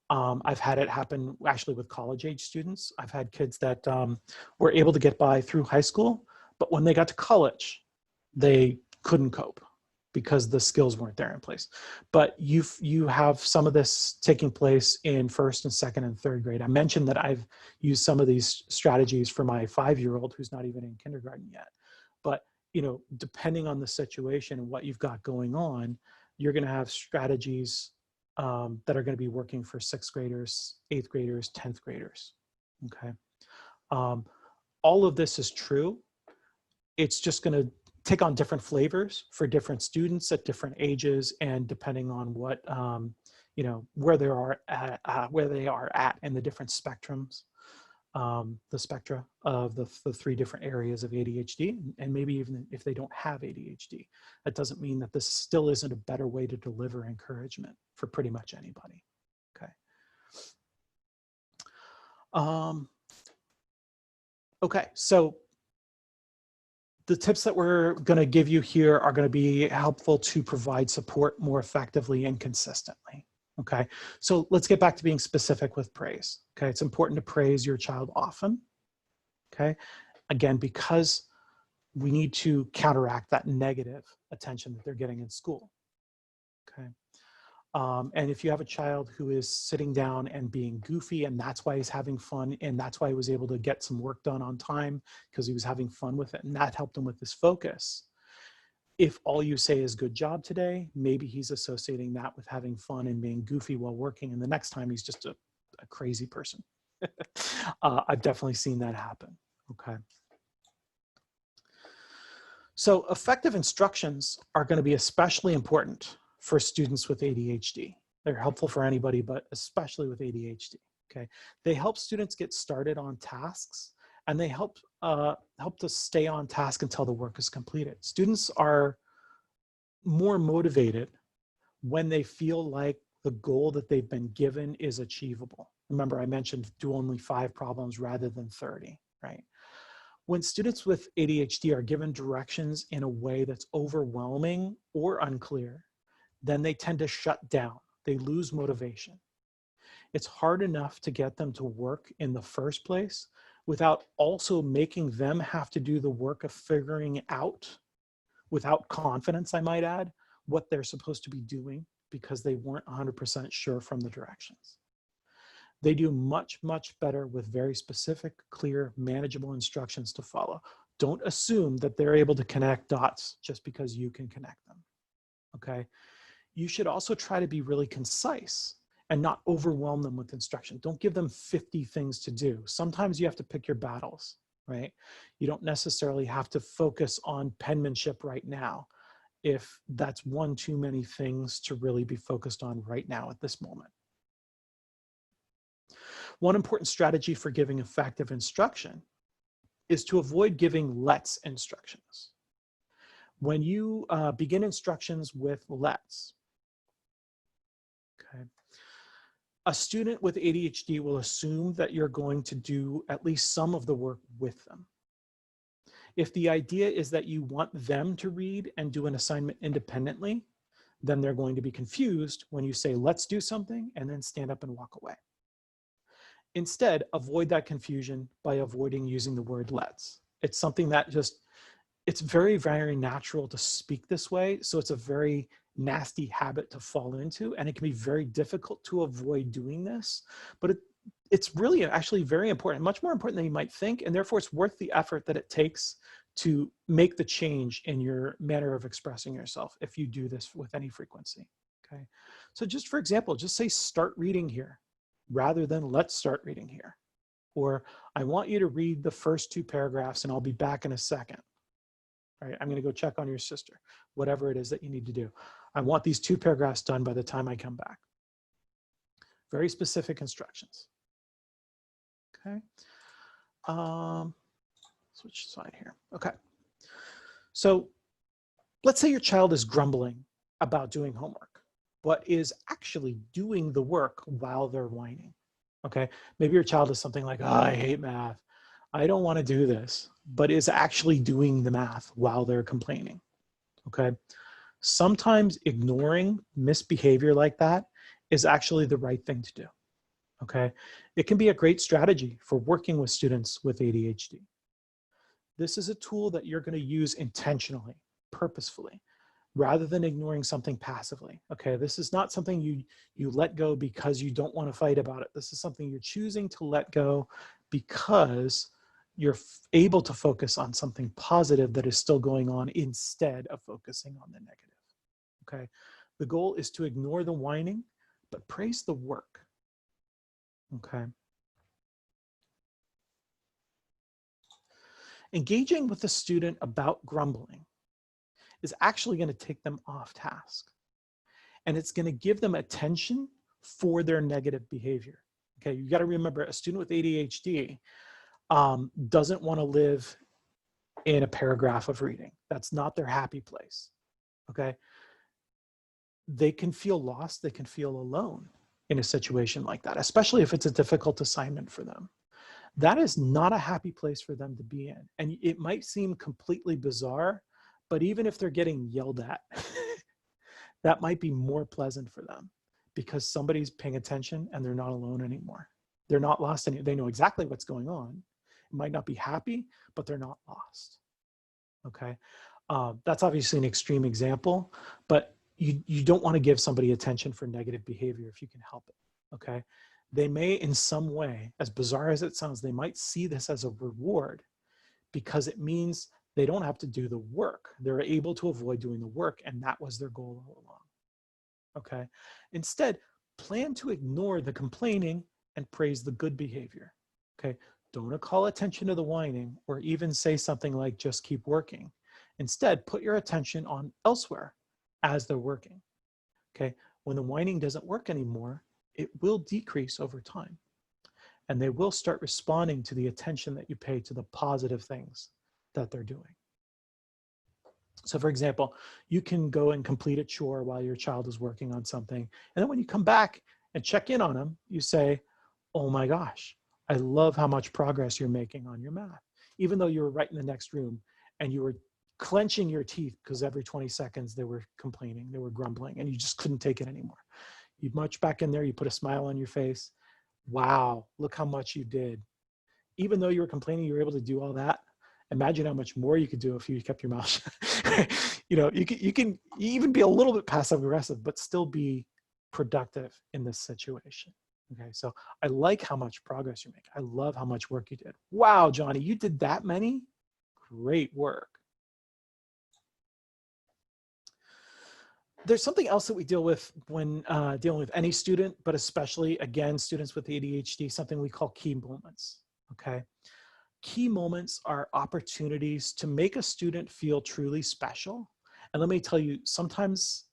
Speaker 2: I've had it happen actually with college age students. I've had kids that were able to get by through high school, but when they got to college, they couldn't cope because the skills weren't there in place. But you have some of this taking place in first and second and third grade. I mentioned that I've used some of these strategies for my 5-year-old who's not even in kindergarten yet. But depending on the situation and what you've got going on, you're going to have strategies that are going to be working for 6th graders, 8th graders, 10th graders. Okay. All of this is true. It's just going to take on different flavors for different students at different ages, and depending on what, where they are at in the different spectrums, the spectra of the 3 different areas of ADHD, and maybe even if they don't have ADHD. That doesn't mean that this still isn't a better way to deliver encouragement for pretty much anybody. Okay. Okay, so the tips that we're going to give you here are going to be helpful to provide support more effectively and consistently. Okay, so let's get back to being specific with praise. Okay, it's important to praise your child often. Okay, again, because we need to counteract that negative attention that they're getting in school. Okay, and if you have a child who is sitting down and being goofy, and that's why he's having fun, and that's why he was able to get some work done on time because he was having fun with it, and that helped him with his focus. If all you say is good job today, maybe he's associating that with having fun and being goofy while working, and the next time he's just a crazy person. I've definitely seen that happen. Okay. So effective instructions are going to be especially important for students with ADHD. They're helpful for anybody, but especially with ADHD. Okay. They help students get started on tasks, and they help to stay on task until the work is completed. Students are more motivated when they feel like the goal that they've been given is achievable. Remember, I mentioned do only 5 problems rather than 30, right? When students with ADHD are given directions in a way that's overwhelming or unclear, then they tend to shut down. They lose motivation. It's hard enough to get them to work in the first place without also making them have to do the work of figuring out, without confidence, I might add, what they're supposed to be doing because they weren't 100% sure from the directions. They do much, much better with very specific, clear, manageable instructions to follow. Don't assume that they're able to connect dots just because you can connect them, okay? You should also try to be really concise and not overwhelm them with instruction. Don't give them 50 things to do. Sometimes you have to pick your battles, right? You don't necessarily have to focus on penmanship right now if that's one too many things to really be focused on right now at this moment. One important strategy for giving effective instruction is to avoid giving let's instructions. When you begin instructions with let's, okay, a student with ADHD will assume that you're going to do at least some of the work with them. If the idea is that you want them to read and do an assignment independently, then they're going to be confused when you say, let's do something, and then stand up and walk away. Instead, avoid that confusion by avoiding using the word let's. It's something that it's very, very natural to speak this way. So it's a very nasty habit to fall into, and it can be very difficult to avoid doing this, but it's really actually very important, much more important than you might think, and therefore it's worth the effort that it takes to make the change in your manner of expressing yourself if you do this with any frequency, okay? So just for example, just say start reading here rather than let's start reading here. Or I want you to read the first 2 paragraphs and I'll be back in a second. All right, I'm gonna go check on your sister, whatever it is that you need to do. I want these 2 paragraphs done by the time I come back. Very specific instructions. Okay, switch side here. Okay, so let's say your child is grumbling about doing homework, but is actually doing the work while they're whining. Okay, maybe your child is something like, oh, I hate math, I don't want to do this, but is actually doing the math while they're complaining. Okay, sometimes ignoring misbehavior like that is actually the right thing to do. Okay, it can be a great strategy for working with students with ADHD. This is a tool that you're going to use intentionally, purposefully, rather than ignoring something passively. Okay, this is not something you let go because you don't want to fight about it. This is something you're choosing to let go because you're able to focus on something positive that is still going on instead of focusing on the negative. Okay. The goal is to ignore the whining, but praise the work. Okay. Engaging with the student about grumbling is actually going to take them off task. And it's going to give them attention for their negative behavior. Okay, you got to remember, a student with ADHD doesn't want to live in a paragraph of reading. That's not their happy place. Okay, they can feel lost, they can feel alone in a situation like that, especially if it's a difficult assignment for them. That is not a happy place for them to be in. And it might seem completely bizarre, but even if they're getting yelled at, that might be more pleasant for them because somebody's paying attention and they're not alone anymore. They're not lost anymore. They know exactly what's going on. It might not be happy, but they're not lost. Okay. That's obviously an extreme example, but you don't want to give somebody attention for negative behavior if you can help it. Okay. They may, in some way, as bizarre as it sounds, they might see this as a reward because it means they don't have to do the work. They're able to avoid doing the work, and that was their goal all along. Okay. Instead, plan to ignore the complaining and praise the good behavior. Okay. Don't call attention to the whining or even say something like, just keep working. Instead, put your attention on elsewhere as they're working. Okay. When the whining doesn't work anymore, it will decrease over time. And they will start responding to the attention that you pay to the positive things that they're doing. So for example, you can go and complete a chore while your child is working on something. And then when you come back and check in on them, you say, oh my gosh, I love how much progress you're making on your math. Even though you were right in the next room and you were clenching your teeth because every 20 seconds they were complaining, they were grumbling, and you just couldn't take it anymore. You march back in there, you put a smile on your face. Wow, look how much you did. Even though you were complaining, you were able to do all that. Imagine how much more you could do if you kept your mouth shut. You know, you can even be a little bit passive aggressive, but still be productive in this situation. Okay, so I like how much progress you make. I love how much work you did. Wow, Johnny, you did that many? Great work. There's something else that we deal with when dealing with any student, but especially, again, students with ADHD, something we call key moments, okay? Key moments are opportunities to make a student feel truly special. And let me tell you, sometimes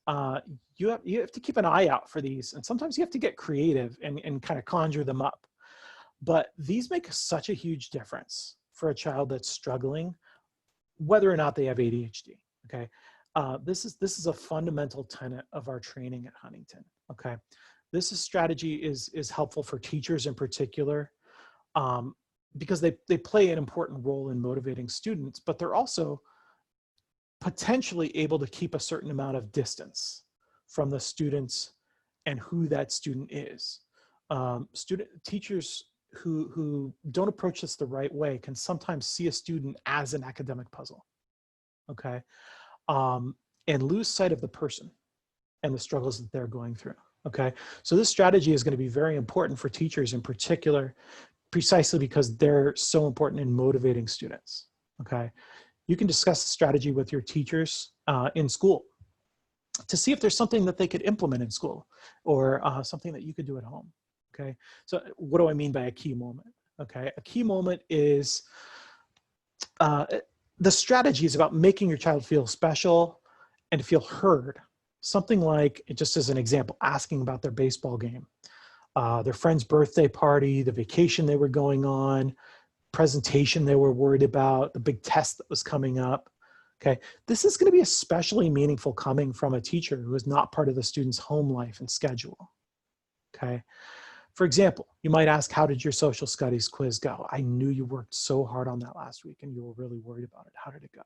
Speaker 2: you have to keep an eye out for these, and sometimes you have to get creative and kind of conjure them up. But these make such a huge difference for a child that's struggling, whether or not they have ADHD, okay? This is a fundamental tenet of our training at Huntington, okay? This strategy is helpful for teachers in particular because they play an important role in motivating students, but they're also potentially able to keep a certain amount of distance from the students and who that student is. Teachers who don't approach this the right way can sometimes see a student as an academic puzzle, okay? And lose sight of the person and the struggles that they're going through, okay? So this strategy is going to be very important for teachers in particular, precisely because they're so important in motivating students, okay? You can discuss the strategy with your teachers in school to see if there's something that they could implement in school or something that you could do at home, okay? So what do I mean by a key moment, okay? A key moment is, the strategy is about making your child feel special and feel heard. Something like, just as an example, asking about their baseball game, their friend's birthday party, the vacation they were going on, presentation they were worried about, the big test that was coming up. Okay, this is going to be especially meaningful coming from a teacher who is not part of the student's home life and schedule. Okay, for example, you might ask, how did your social studies quiz go? I knew you worked so hard on that last week and you were really worried about it. How did it go?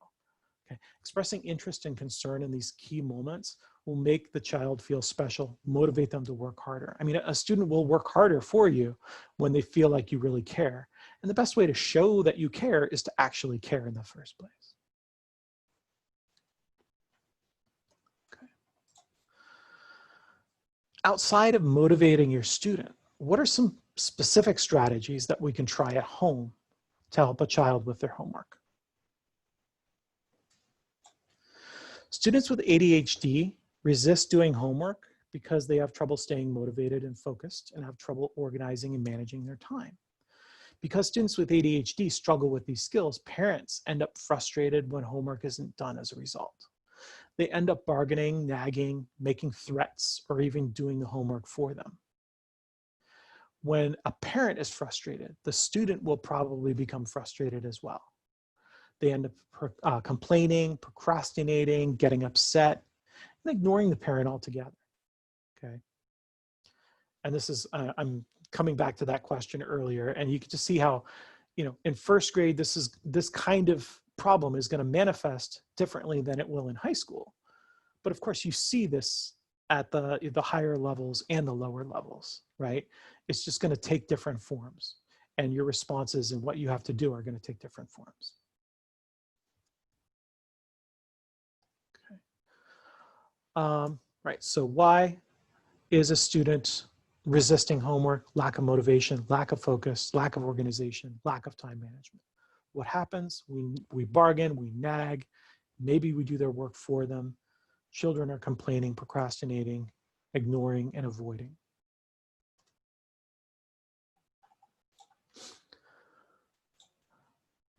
Speaker 2: Okay. Expressing interest and concern in these key moments will make the child feel special, motivate them to work harder. I mean, a student will work harder for you when they feel like you really care. And the best way to show that you care is to actually care in the first place. Okay. Outside of motivating your student, what are some specific strategies that we can try at home to help a child with their homework. Students with ADHD resist doing homework because they have trouble staying motivated and focused and have trouble organizing and managing their time. Because students with ADHD struggle with these skills, parents end up frustrated when homework isn't done as a result. They end up bargaining, nagging, making threats, or even doing the homework for them. When a parent is frustrated, the student will probably become frustrated as well. They end up complaining, procrastinating, getting upset, and ignoring the parent altogether. Okay. And this is, I'm coming back to that question earlier, and you can just see how, in first grade, this kind of problem is going to manifest differently than it will in high school. But of course, you see this at the higher levels and the lower levels, right? It's just going to take different forms, and your responses and what you have to do are going to take different forms. Okay. Right, so why is a student resisting homework? Lack of motivation, lack of focus, lack of organization, lack of time management. What happens? We bargain, we nag, maybe we do their work for them. Children are complaining, procrastinating, ignoring, and avoiding.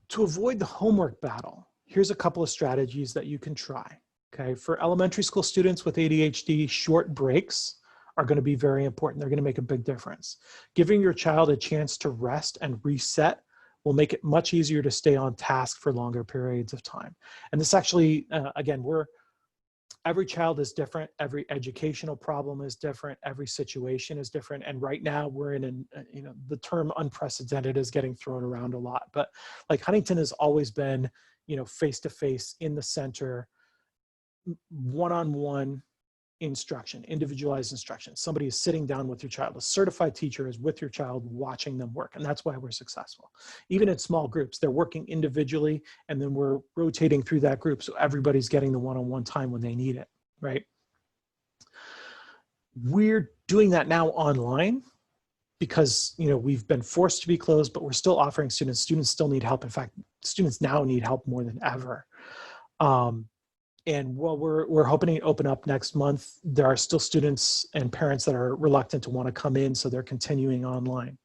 Speaker 2: To avoid the homework battle, here's a couple of strategies that you can try. Okay, for elementary school students with ADHD, short breaks are going to be very important. They're going to make a big difference. Giving your child a chance to rest and reset will make it much easier to stay on task for longer periods of time. And this actually, again, every child is different. Every educational problem is different. Every situation is different. And right now we're in the term unprecedented is getting thrown around a lot, but like Huntington has always been, face-to-face in the center, one-on-one instruction, individualized instruction. Somebody is sitting down with your child. A certified teacher is with your child watching them work. And that's why we're successful. Even in small groups, they're working individually and then we're rotating through that group. So everybody's getting the one-on-one time when they need it, right? We're doing that now online because, we've been forced to be closed, but we're still offering students still need help. In fact, students now need help more than ever. And while we're hoping to open up next month, there are still students and parents that are reluctant to want to come in, so they're continuing online.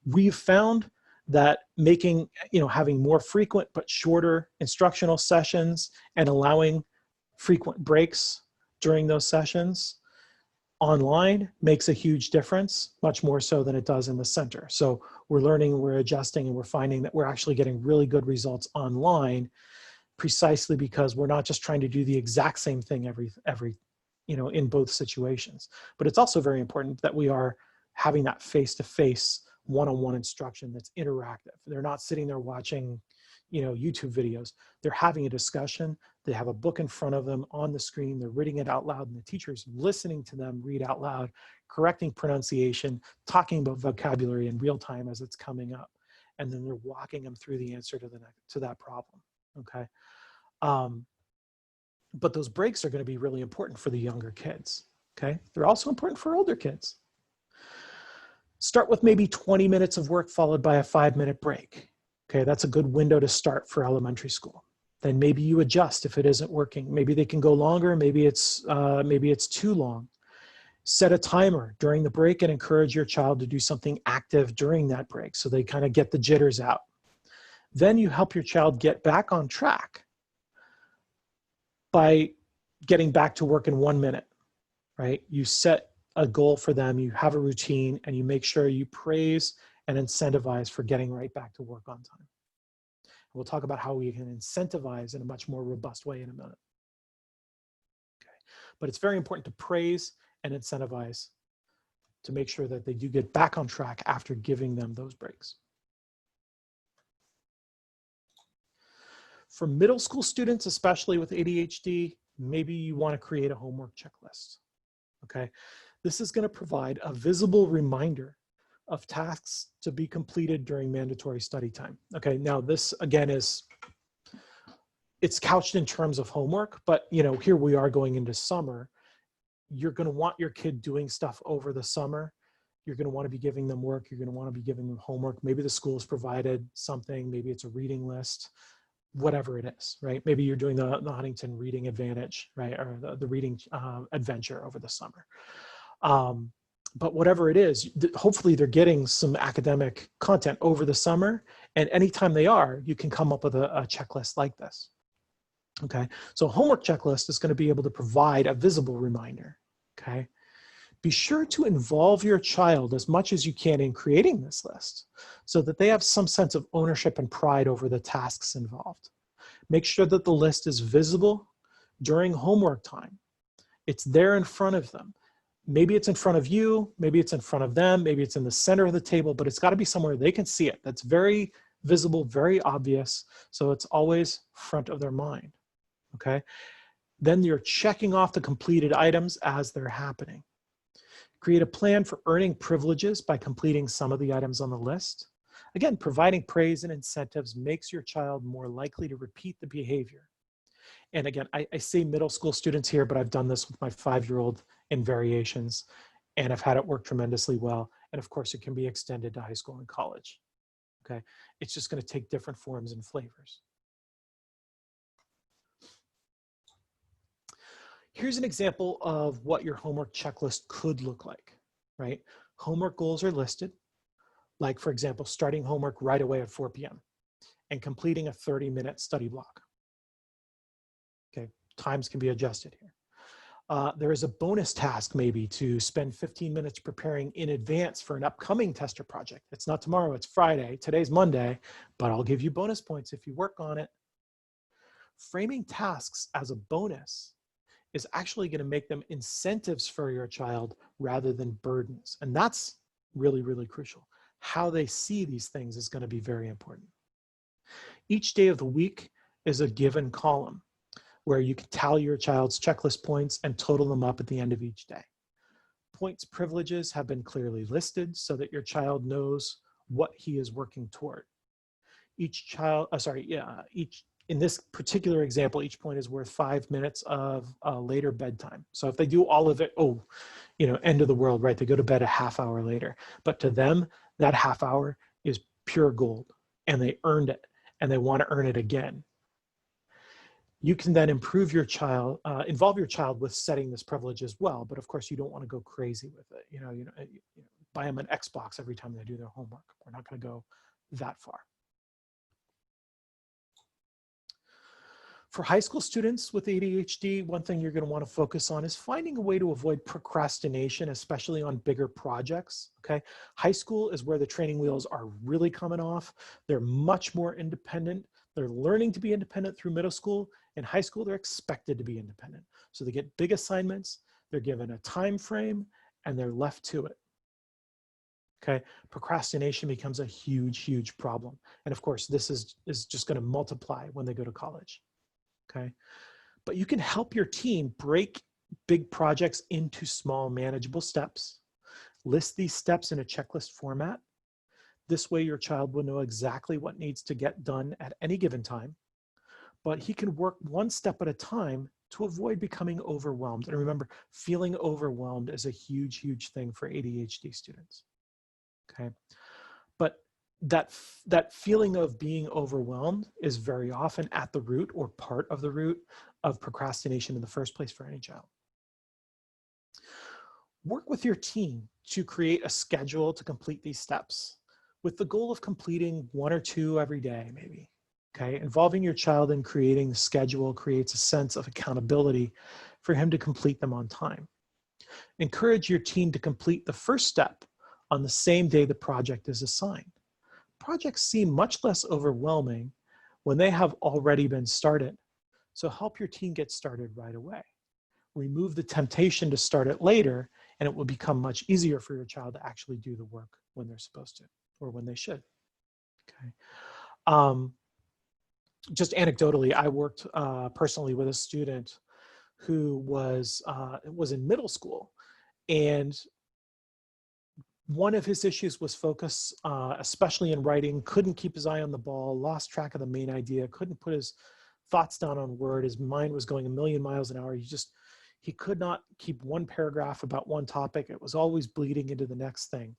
Speaker 2: We've found that having more frequent but shorter instructional sessions and allowing frequent breaks during those sessions online makes a huge difference, much more so than it does in the center. So we're learning, we're adjusting, and we're finding that we're actually getting really good results online, precisely because we're not just trying to do the exact same thing every in both situations. But it's also very important that we are having that face-to-face one-on-one instruction that's interactive. They're not sitting there watching YouTube videos. They're having a discussion. They have a book in front of them on the screen. They're reading it out loud, and the teacher's listening to them read out loud, correcting pronunciation, talking about vocabulary in real time as it's coming up, and then they're walking them through the answer to that problem. Okay. But those breaks are going to be really important for the younger kids. Okay. They're also important for older kids. Start with maybe 20 minutes of work followed by a 5-minute break. Okay. That's a good window to start for elementary school. Then maybe you adjust if it isn't working. Maybe they can go longer. Maybe it's too long. Set a timer during the break and encourage your child to do something active during that break so they kind of get the jitters out. Then you help your child get back on track by getting back to work in 1 minute, right? You set a goal for them, you have a routine, and you make sure you praise and incentivize for getting right back to work on time. We'll talk about how we can incentivize in a much more robust way in a minute. Okay. But it's very important to praise and incentivize to make sure that they do get back on track after giving them those breaks. For middle school students, especially with ADHD, maybe you want to create a homework checklist, okay? This is going to provide a visible reminder of tasks to be completed during mandatory study time. Okay, now this again it's couched in terms of homework, but here we are going into summer. You're going to want your kid doing stuff over the summer, You're going to want to be giving them work. You're going to want to be giving them homework. Maybe the school's provided something. Maybe it's a reading list, whatever it is, right? Maybe you're doing the Huntington Reading Advantage, right? Or the reading adventure over the summer. But whatever it is, hopefully they're getting some academic content over the summer. And anytime they are, you can come up with a checklist like this. Okay, so a homework checklist is going to be able to provide a visible reminder. Okay, be sure to involve your child as much as you can in creating this list so that they have some sense of ownership and pride over the tasks involved. Make sure that the list is visible during homework time. It's there in front of them. Maybe it's in front of you, maybe it's in front of them, maybe it's in the center of the table, but it's got to be somewhere they can see it. That's very visible, very obvious, so it's always front of their mind. Okay, then you're checking off the completed items as they're happening. Create a plan for earning privileges by completing some of the items on the list. Again, providing praise and incentives makes your child more likely to repeat the behavior. And again, I say middle school students here, but I've done this with my 5-year-old in variations, and I've had it work tremendously well. And of course, it can be extended to high school and college. Okay, it's just going to take different forms and flavors. Here's an example of what your homework checklist could look like, right? Homework goals are listed, like for example, starting homework right away at 4 p.m. and completing a 30-minute study block. Okay, times can be adjusted here. There is a bonus task maybe to spend 15 minutes preparing in advance for an upcoming tester project. It's not tomorrow, it's Friday. Today's Monday, but I'll give you bonus points if you work on it. Framing tasks as a bonus is actually going to make them incentives for your child rather than burdens. And that's really, really crucial. How they see these things is going to be very important. Each day of the week is a given column where you can tally your child's checklist points and total them up at the end of each day. Points privileges have been clearly listed so that your child knows what he is working toward. In this particular example, each point is worth 5 minutes of later bedtime. So if they do all of it, end of the world, right? They go to bed a half hour later. But to them, that half hour is pure gold, and they earned it, and they want to earn it again. You can then involve your child with setting this privilege as well. But of course, you don't want to go crazy with it. Buy them an Xbox every time they do their homework. We're not going to go that far. For high school students with ADHD, one thing you're going to want to focus on is finding a way to avoid procrastination, especially on bigger projects. Okay, high school is where the training wheels are really coming off. They're much more independent. They're learning to be independent through middle school. In high school, they're expected to be independent. So they get big assignments, they're given a time frame, and they're left to it. Okay, procrastination becomes a huge, huge problem. And of course, this is just going to multiply when they go to college. Okay, but you can help your team break big projects into small, manageable steps. List these steps in a checklist format. This way, your child will know exactly what needs to get done at any given time, but he can work one step at a time to avoid becoming overwhelmed. And remember, feeling overwhelmed is a huge, huge thing for ADHD students. Okay, but that feeling of being overwhelmed is very often at the root or part of the root of procrastination in the first place for any child. Work with your team to create a schedule to complete these steps with the goal of completing 1 or 2 every day, maybe. Okay, involving your child in creating the schedule creates a sense of accountability for him to complete them on time. Encourage your team to complete the first step on the same day the project is assigned. Projects seem much less overwhelming when they have already been started. So help your team get started right away. Remove the temptation to start it later, and it will become much easier for your child to actually do the work when they're supposed to or when they should. Okay. Just anecdotally, I worked personally with a student who was in middle school, and one of his issues was focus, especially in writing, couldn't keep his eye on the ball, lost track of the main idea, couldn't put his thoughts down on Word. His mind was going a million miles an hour. He could not keep one paragraph about one topic. It was always bleeding into the next thing.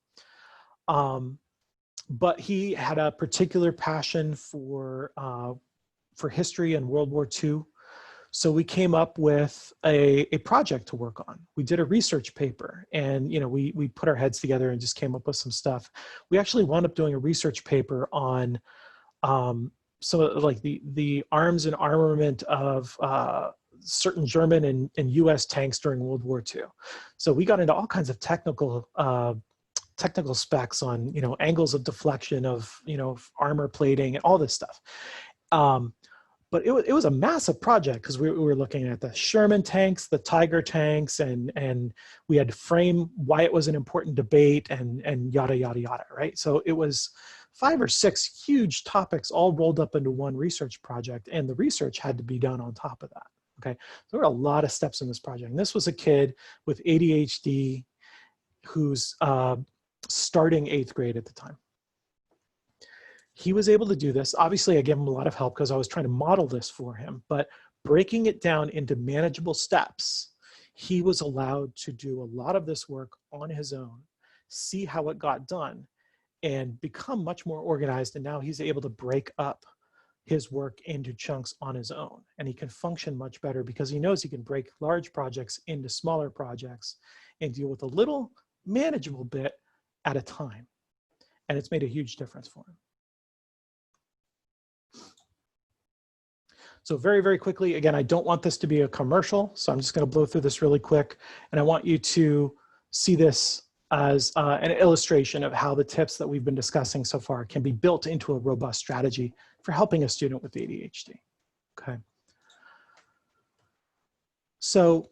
Speaker 2: But he had a particular passion for history and World War II. So we came up with a project to work on. We did a research paper, and we put our heads together and just came up with some stuff. We actually wound up doing a research paper on like the arms and armament of certain German and US tanks during World War II. So we got into all kinds of technical specs on, angles of deflection of, armor plating and all this stuff. But it was a massive project because we were looking at the Sherman tanks, the Tiger tanks, and we had to frame why it was an important debate and yada, yada, yada, right? So it was 5 or 6 huge topics all rolled up into one research project, and the research had to be done on top of that, okay? So there were a lot of steps in this project. And this was a kid with ADHD who's starting 8th grade at the time. He was able to do this. Obviously, I gave him a lot of help because I was trying to model this for him, but breaking it down into manageable steps, he was allowed to do a lot of this work on his own, see how it got done, and become much more organized. And now he's able to break up his work into chunks on his own. And he can function much better because he knows he can break large projects into smaller projects and deal with a little manageable bit at a time. And it's made a huge difference for him. So very, very quickly, again, I don't want this to be a commercial, so I'm just going to blow through this really quick. And I want you to see this as an illustration of how the tips that we've been discussing so far can be built into a robust strategy for helping a student with ADHD. Okay. So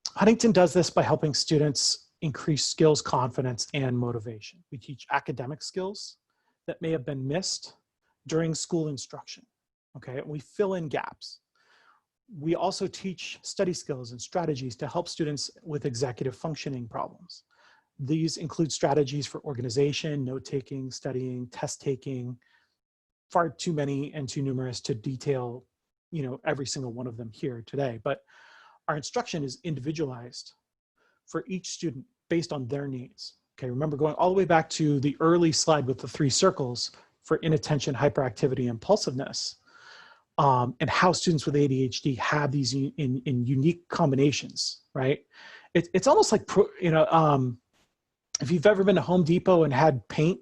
Speaker 2: Huntington does this by helping students increase skills, confidence, and motivation. We teach academic skills that may have been missed during school instruction. Okay, and we fill in gaps. We also teach study skills and strategies to help students with executive functioning problems. These include strategies for organization, note-taking, studying, test-taking, far too many and too numerous to detail, every single one of them here today. But our instruction is individualized for each student based on their needs. Okay, remember going all the way back to the early slide with the 3 circles for inattention, hyperactivity, impulsiveness. And how students with ADHD have these in unique combinations, right? It's almost like, if you've ever been to Home Depot and had paint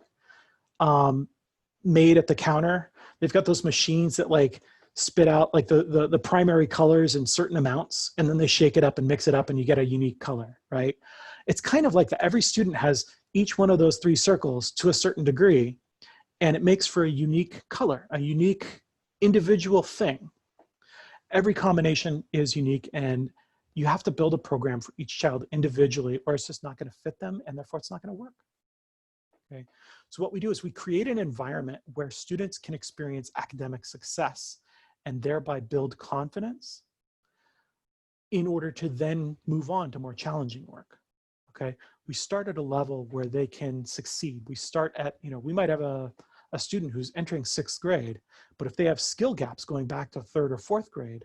Speaker 2: made at the counter, they've got those machines that like spit out like the primary colors in certain amounts, and then they shake it up and mix it up and you get a unique color, right? It's kind of like that. Every student has each one of those 3 circles to a certain degree, and it makes for a unique color, a unique individual thing. Every combination is unique, and you have to build a program for each child individually, or it's just not going to fit them, and therefore it's not going to work. Okay, so what we do is we create an environment where students can experience academic success and thereby build confidence in order to then move on to more challenging work. Okay, we start at a level where they can succeed. We start at, we might have a student who's entering 6th grade, but if they have skill gaps going back to 3rd or 4th grade,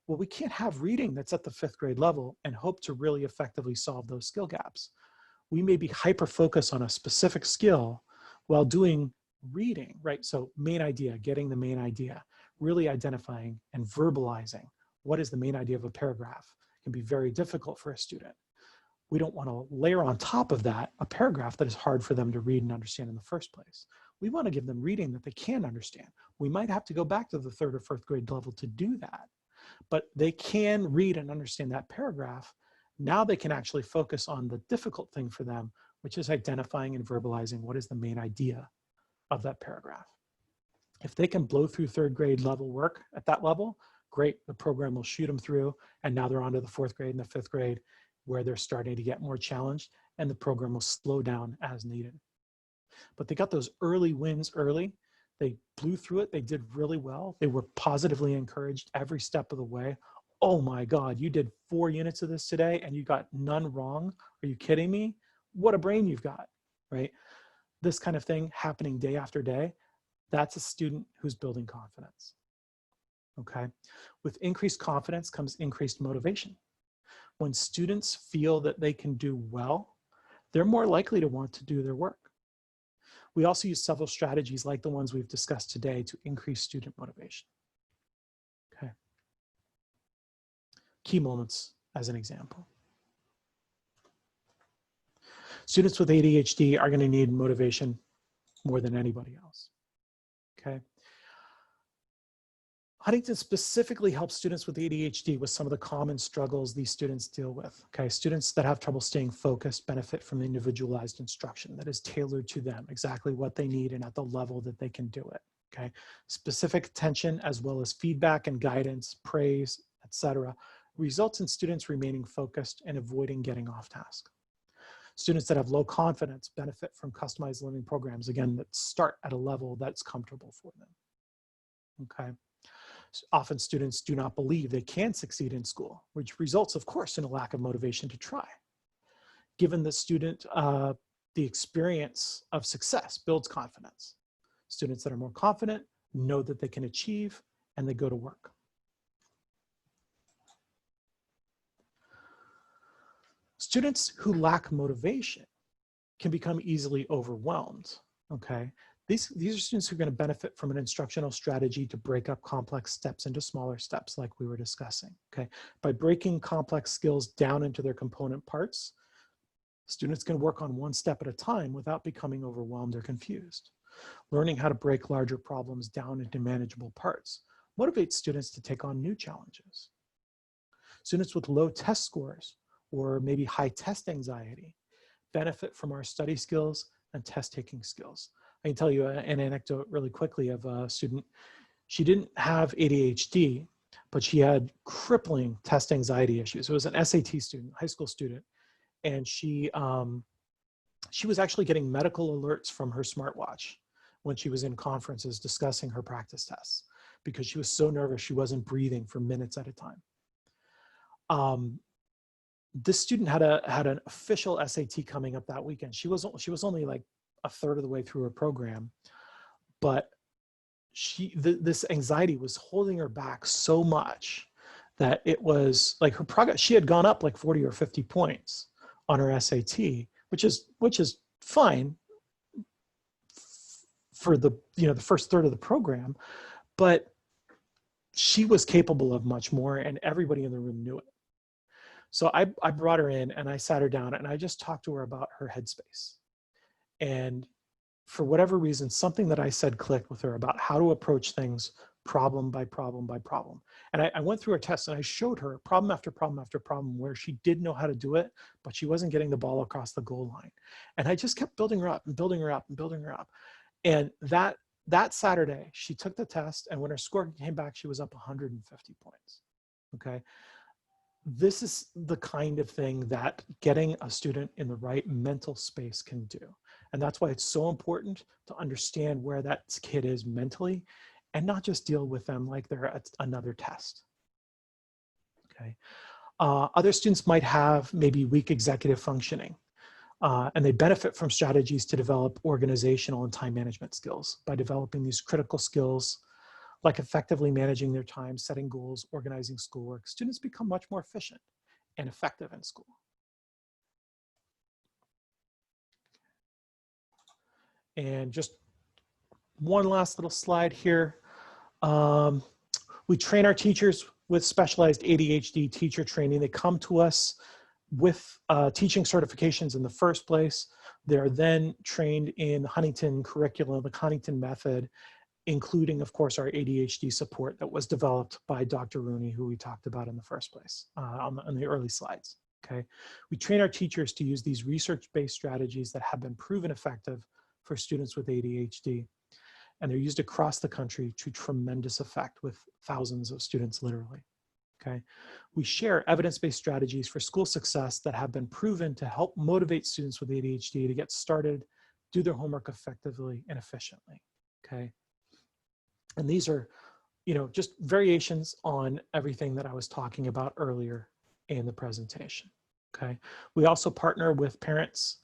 Speaker 2: well, we can't have reading that's at the 5th grade level and hope to really effectively solve those skill gaps. We may be hyper-focused on a specific skill while doing reading, right? So main idea, getting the main idea, really identifying and verbalizing what is the main idea of a paragraph can be very difficult for a student. We don't want to layer on top of that a paragraph that is hard for them to read and understand in the first place. We want to give them reading that they can understand. We might have to go back to the 3rd or 4th grade level to do that, but they can read and understand that paragraph. Now they can actually focus on the difficult thing for them, which is identifying and verbalizing what is the main idea of that paragraph. If they can blow through 3rd grade level work at that level, great, the program will shoot them through, and now they're on to the 4th grade and the 5th grade where they're starting to get more challenged, and the program will slow down as needed. But they got those early wins early. They blew through it. They did really well. They were positively encouraged every step of the way. Oh my God, you did 4 units of this today and you got none wrong. Are you kidding me? What a brain you've got, right? This kind of thing happening day after day, that's a student who's building confidence, okay? With increased confidence comes increased motivation. When students feel that they can do well, they're more likely to want to do their work. We also use several strategies like the ones we've discussed today to increase student motivation. Okay. Key moments as an example. Students with ADHD are going to need motivation more than anybody else. Okay. Huntington specifically helps students with ADHD with some of the common struggles these students deal with. Okay, students that have trouble staying focused benefit from individualized instruction that is tailored to them, exactly what they need and at the level that they can do it. Okay, specific attention as well as feedback and guidance, praise, etc., results in students remaining focused and avoiding getting off task. Students that have low confidence benefit from customized learning programs, again, that start at a level that's comfortable for them. Okay. Often students do not believe they can succeed in school, which results, of course, in a lack of motivation to try. Given the student, the experience of success builds confidence. Students that are more confident know that they can achieve, and they go to work. Students who lack motivation can become easily overwhelmed, okay? These are students who are going to benefit from an instructional strategy to break up complex steps into smaller steps like we were discussing, okay? By breaking complex skills down into their component parts, students can work on one step at a time without becoming overwhelmed or confused. Learning how to break larger problems down into manageable parts motivates students to take on new challenges. Students with low test scores or maybe high test anxiety benefit from our study skills and test-taking skills. I can tell you an anecdote really quickly of a student. She didn't have ADHD, but she had crippling test anxiety issues. It was an SAT student, high school student, and she was actually getting medical alerts from her smartwatch when she was in conferences discussing her practice tests because she was so nervous she wasn't breathing for minutes at a time. This student had an official SAT coming up that weekend. She was only like a third of the way through her program, but this anxiety was holding her back so much that it was like her progress. She had gone up like 40 or 50 points on her SAT, which is fine for the first third of the program, but she was capable of much more, and everybody in the room knew it. So I brought her in and I sat her down and I just talked to her about her headspace. And for whatever reason, something that I said clicked with her about how to approach things problem by problem by problem. And I went through her test and I showed her problem after problem after problem where she did know how to do it, but she wasn't getting the ball across the goal line. And I just kept building her up and building her up and building her up. And that Saturday, she took the test, and when her score came back, she was up 150 points, okay? This is the kind of thing that getting a student in the right mental space can do. And that's why it's so important to understand where that kid is mentally and not just deal with them like they're another test, okay? Other students might have maybe weak executive functioning, and they benefit from strategies to develop organizational and time management skills. By developing these critical skills, like effectively managing their time, setting goals, organizing schoolwork, students become much more efficient and effective in school. And just one last little slide here. We train our teachers with specialized ADHD teacher training. They come to us with teaching certifications in the first place. They're then trained in Huntington curriculum, the Huntington method, including, of course, our ADHD support that was developed by Dr. Rooney, who we talked about in the first place on the early slides, okay? We train our teachers to use these research-based strategies that have been proven effective for students with ADHD, and they're used across the country to tremendous effect with thousands of students, literally, okay? We share evidence-based strategies for school success that have been proven to help motivate students with ADHD to get started, do their homework effectively and efficiently, okay? And these are, just variations on everything that I was talking about earlier in the presentation, okay? We also partner with parents,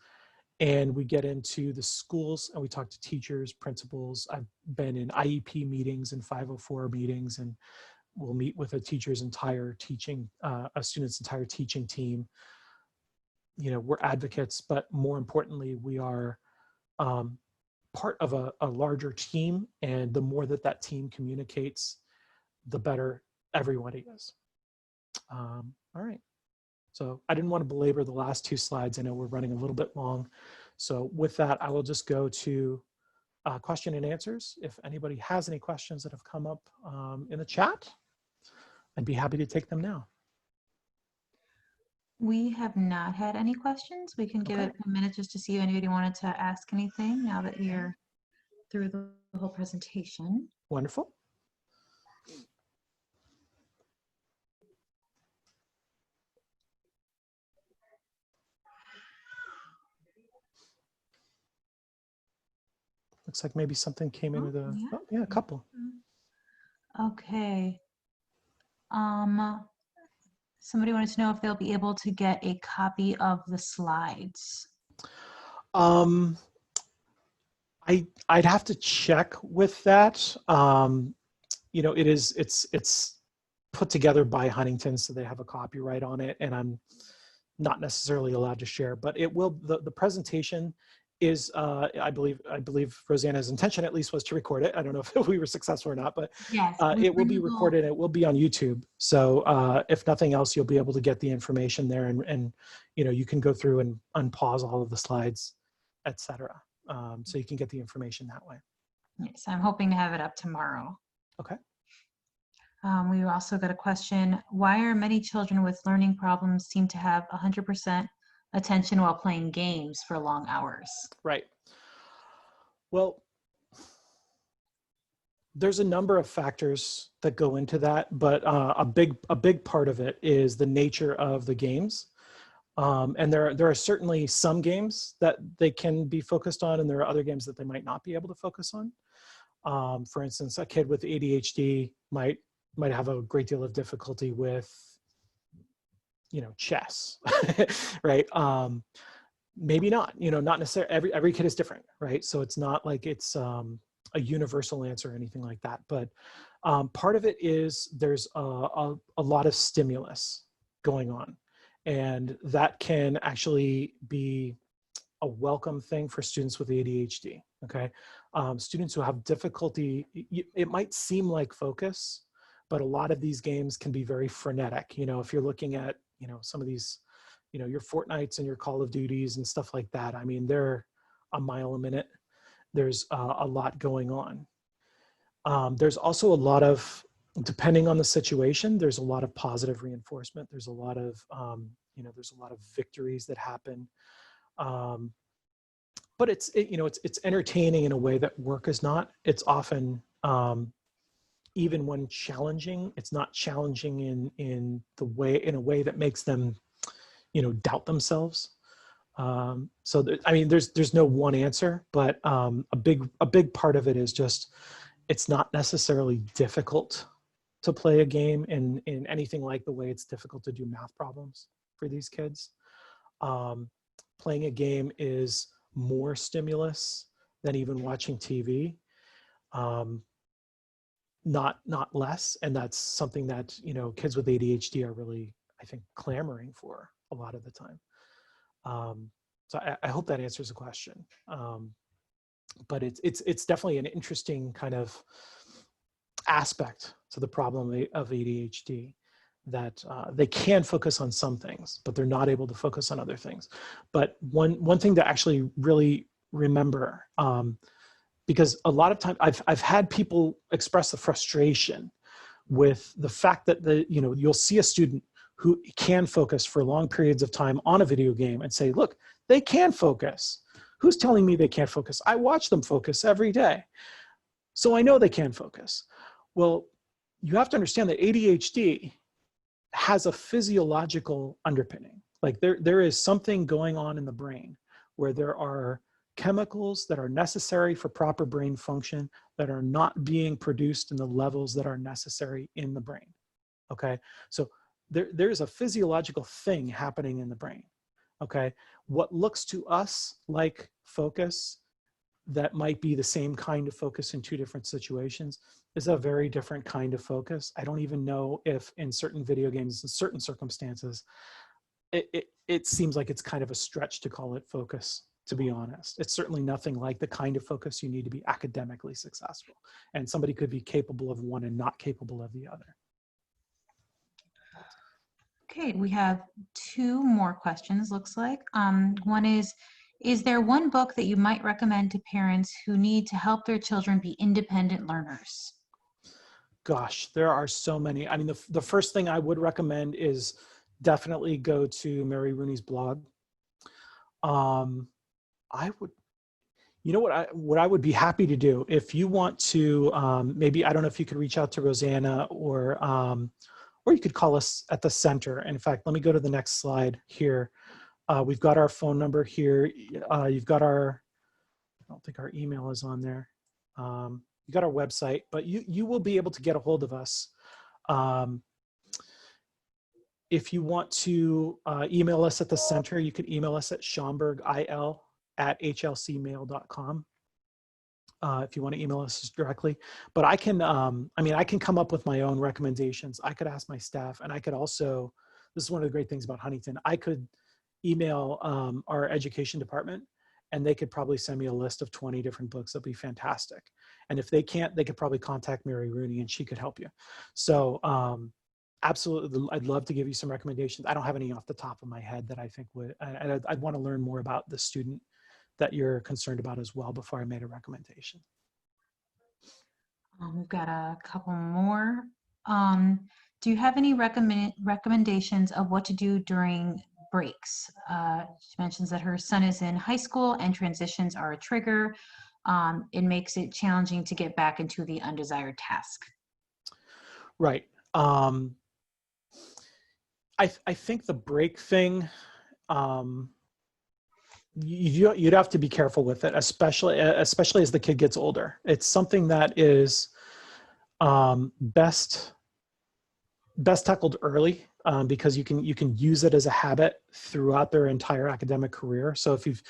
Speaker 2: and we get into the schools and we talk to teachers, principals. I've been in IEP meetings and 504 meetings, and we'll meet with a teacher's entire teaching, a student's entire teaching team. You know, we're advocates, but more importantly, we are part of a larger team. And the more that that team communicates, the better everybody is. All right. So I didn't want to belabor the last two slides. I know we're running a little bit long. So with that, I will just go to question and answers. If anybody has any questions that have come up in the chat, I'd be happy to take them now.
Speaker 1: We have not had any questions. We can give it a minute just to see if anybody wanted to ask anything now that we're through the whole presentation.
Speaker 2: Wonderful. Looks like maybe something came into the,
Speaker 1: Yeah.
Speaker 2: oh, yeah, a couple.
Speaker 1: Okay. Somebody wanted to know if they'll be able to get a copy of the slides.
Speaker 2: I'd have to check with that. You know, it's put together by Huntington, so they have a copyright on it, and I'm not necessarily allowed to share, but it will, the presentation is, I believe Rosanna's intention at least was to record it. I don't know if we were successful or not, but
Speaker 1: yes,
Speaker 2: it will be recorded. It will be on YouTube. So if nothing else, you'll be able to get the information there, and you know, you can go through and unpause all of the slides, etc. So you can get the information that way.
Speaker 1: Yes, I'm hoping to have it up tomorrow.
Speaker 2: Okay.
Speaker 1: We also got a question: why are many children with learning problems seem to have 100% attention while playing games for long hours?
Speaker 2: Right. Well, there's a number of factors that go into that, but a big part of it is the nature of the games. And there are certainly some games that they can be focused on, and there are other games that they might not be able to focus on. For instance, a kid with ADHD might have a great deal of difficulty with, you know, chess, right? Maybe not, you know, not necessarily, every kid is different, right? So it's not like it's a universal answer or anything like that. But part of it is there's a lot of stimulus going on. And that can actually be a welcome thing for students with ADHD, okay? Students who have difficulty, it might seem like focus, but a lot of these games can be very frenetic. You know, if you're looking at, you know, some of these, you know, your Fortnites and your Call of Duties and stuff like that, I mean, they're a mile a minute. There's a lot going on. There's also a lot of, depending on the situation, there's a lot of positive reinforcement. There's a lot of, you know, there's a lot of victories that happen. But it's entertaining in a way that work is not. It's often, even when challenging, it's not challenging in a way that makes them, you know, doubt themselves. So I mean, there's no one answer, but a big part of it is just, it's not necessarily difficult to play a game in anything like the way it's difficult to do math problems for these kids. Playing a game is more stimulus than even watching TV, not less. And that's something that, you know, kids with ADHD are really, I think, clamoring for a lot of the time. So I hope that answers the question. But it's definitely an interesting kind of aspect to the problem of ADHD, that they can focus on some things, but they're not able to focus on other things. But one thing to actually really remember, because a lot of times I've had people express the frustration with the fact that you'll see a student who can focus for long periods of time on a video game and say, look, they can focus. Who's telling me they can't focus? I watch them focus every day, so I know they can focus. Well, you have to understand that ADHD has a physiological underpinning. Like there is something going on in the brain where there are chemicals that are necessary for proper brain function that are not being produced in the levels that are necessary in the brain. Okay, so there's a physiological thing happening in the brain. Okay, what looks to us like focus that might be the same kind of focus in two different situations is a very different kind of focus. I don't even know if in certain video games, in certain circumstances, it seems like it's kind of a stretch to call it focus, to be honest. It's certainly nothing like the kind of focus you need to be academically successful. And somebody could be capable of one and not capable of the other.
Speaker 1: Okay, we have two more questions, looks like. One is there one book that you might recommend to parents who need to help their children be independent learners?
Speaker 2: Gosh, there are so many. I mean, the first thing I would recommend is definitely go to Mary Rooney's blog. I would, you know what I would be happy to do if you want to, maybe, I don't know if you could reach out to Rosanna or you could call us at the center. In fact, let me go to the next slide here. We've got our phone number here. You've got our, I don't think our email is on there. You got our website, but you will be able to get a hold of us. If you want to email us at the center, you can email us at schomburgil@hlcmail.com. If you want to email us directly, but I can, I can come up with my own recommendations. I could ask my staff, and I could also, this is one of the great things about Huntington, I could email our education department, and they could probably send me a list of 20 different books. That'd be fantastic. And if they can't, they could probably contact Mary Rooney and she could help you. So absolutely, I'd love to give you some recommendations. I don't have any off the top of my head that I think would, I'd want to learn more about the student that you're concerned about as well before I made a recommendation.
Speaker 1: We've got a couple more. Do you have any recommendations of what to do during breaks? She mentions that her son is in high school and transitions are a trigger. It makes it challenging to get back into the undesired task.
Speaker 2: Right. I think the break thing, you'd have to be careful with it, especially as the kid gets older. It's something that is best tackled early, because you can use it as a habit throughout their entire academic career. So if you've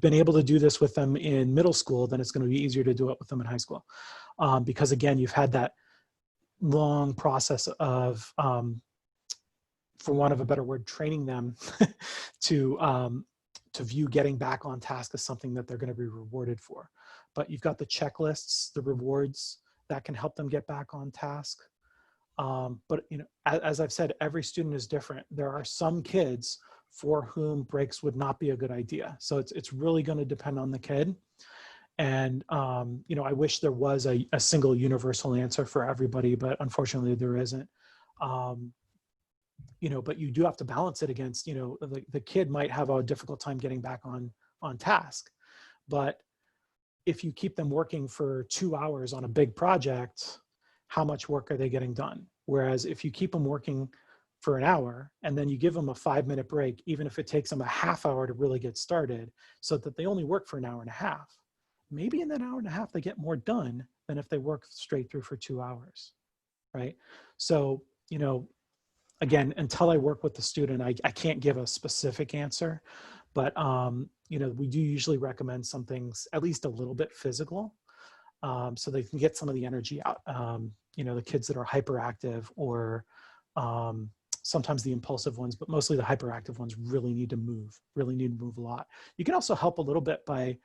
Speaker 2: been able to do this with them in middle school, then it's going to be easier to do it with them in high school, because again, you've had that long process of, for want of a better word, training them to view getting back on task as something that they're going to be rewarded for. But you've got the checklists, the rewards that can help them get back on task. But you know, as I've said, every student is different. There are some kids for whom breaks would not be a good idea. So it's really going to depend on the kid. And you know, I wish there was a single universal answer for everybody, but unfortunately there isn't. You know, but you do have to balance it against, you know, the kid might have a difficult time getting back on task. But if you keep them working for 2 hours on a big project, how much work are they getting done? Whereas if you keep them working for an hour and then you give them a 5-minute break, even if it takes them a half hour to really get started, so that they only work for an hour and a half, maybe in that hour and a half, they get more done than if they work straight through for 2 hours, right? So, you know, again, until I work with the student, I can't give a specific answer, but you know, we do usually recommend some things at least a little bit physical, so they can get some of the energy out. You know, the kids that are hyperactive, or sometimes the impulsive ones, but mostly the hyperactive ones really need to move a lot. You can also help a little bit by,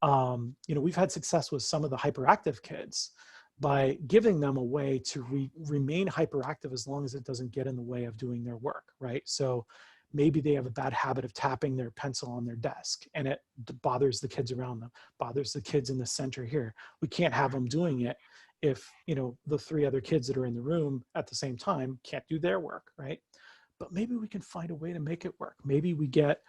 Speaker 2: you know, we've had success with some of the hyperactive kids by giving them a way to remain hyperactive as long as it doesn't get in the way of doing their work, right? So maybe they have a bad habit of tapping their pencil on their desk, and it bothers the kids around them, bothers the kids in the center here. We can't have them doing it if, you know, the 3 other kids that are in the room at the same time can't do their work, right? But maybe we can find a way to make it work. Maybe we get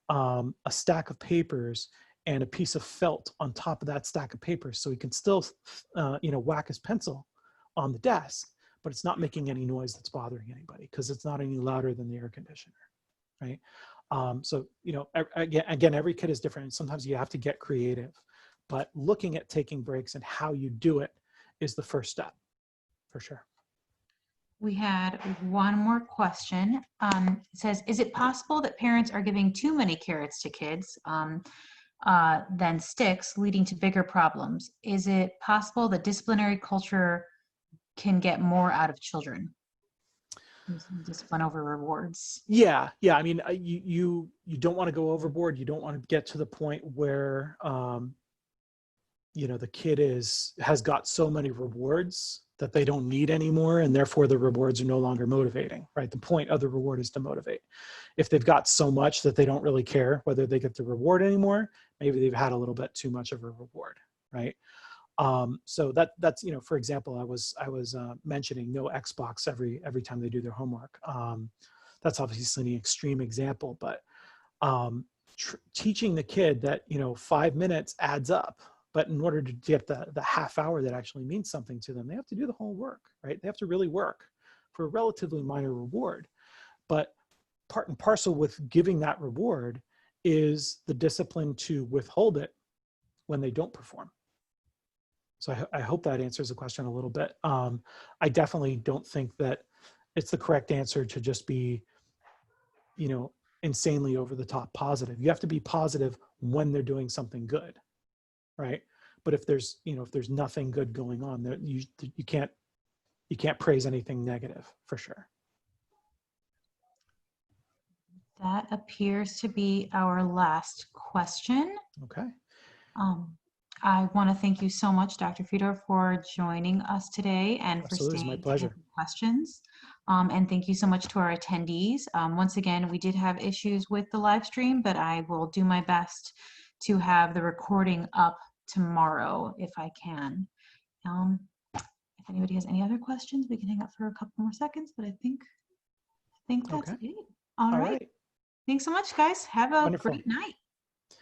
Speaker 2: a stack of papers and a piece of felt on top of that stack of papers, so he can still, you know, whack his pencil on the desk, but it's not making any noise that's bothering anybody because it's not any louder than the air conditioner, right? So, you know, again, every kid is different. Sometimes you have to get creative, but looking at taking breaks and how you do it is the first step, for sure.
Speaker 1: We had one more question. It says, is it possible that parents are giving too many carrots to kids? then sticks, leading to bigger problems. Is it possible that disciplinary culture can get more out of children? Discipline over rewards.
Speaker 2: Yeah. I mean, you don't want to go overboard. You don't want to get to the point where, the kid has got so many rewards that they don't need anymore, and therefore the rewards are no longer motivating, right? The point of the reward is to motivate. If they've got so much that they don't really care whether they get the reward anymore, maybe they've had a little bit too much of a reward, right? So that's, for example, I was mentioning no Xbox every time they do their homework. That's obviously an extreme example, but teaching the kid that 5 minutes adds up, but in order to get the half hour that actually means something to them, they have to do the whole work, right? They have to really work for a relatively minor reward. But part and parcel with giving that reward is the discipline to withhold it when they don't perform. So I hope that answers the question a little bit. I definitely don't think that it's the correct answer to just be, insanely over the top positive. You have to be positive when they're doing something good, right? But if there's nothing good going on, there, you can't praise anything negative, for sure.
Speaker 1: That appears to be our last question.
Speaker 2: Okay.
Speaker 1: I want to thank you so much, Dr. Fedor, for joining us today and
Speaker 2: Absolutely, it's my
Speaker 1: for staying
Speaker 2: pleasure.
Speaker 1: to answer questions. And thank you so much to our attendees. Once again, we did have issues with the live stream, but I will do my best to have the recording up tomorrow if I can. If anybody has any other questions, we can hang out for a couple more seconds, but I think that's
Speaker 2: Okay.
Speaker 1: it. All right. Thanks so much, guys. Have a
Speaker 2: Wonderful.
Speaker 1: great night.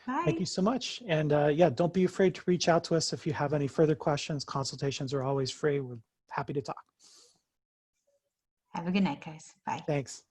Speaker 1: Bye.
Speaker 2: Thank you so much. And don't be afraid to reach out to us if you have any further questions. Consultations are always free. We're happy to talk.
Speaker 1: Have a good night, guys. Bye.
Speaker 2: Thanks.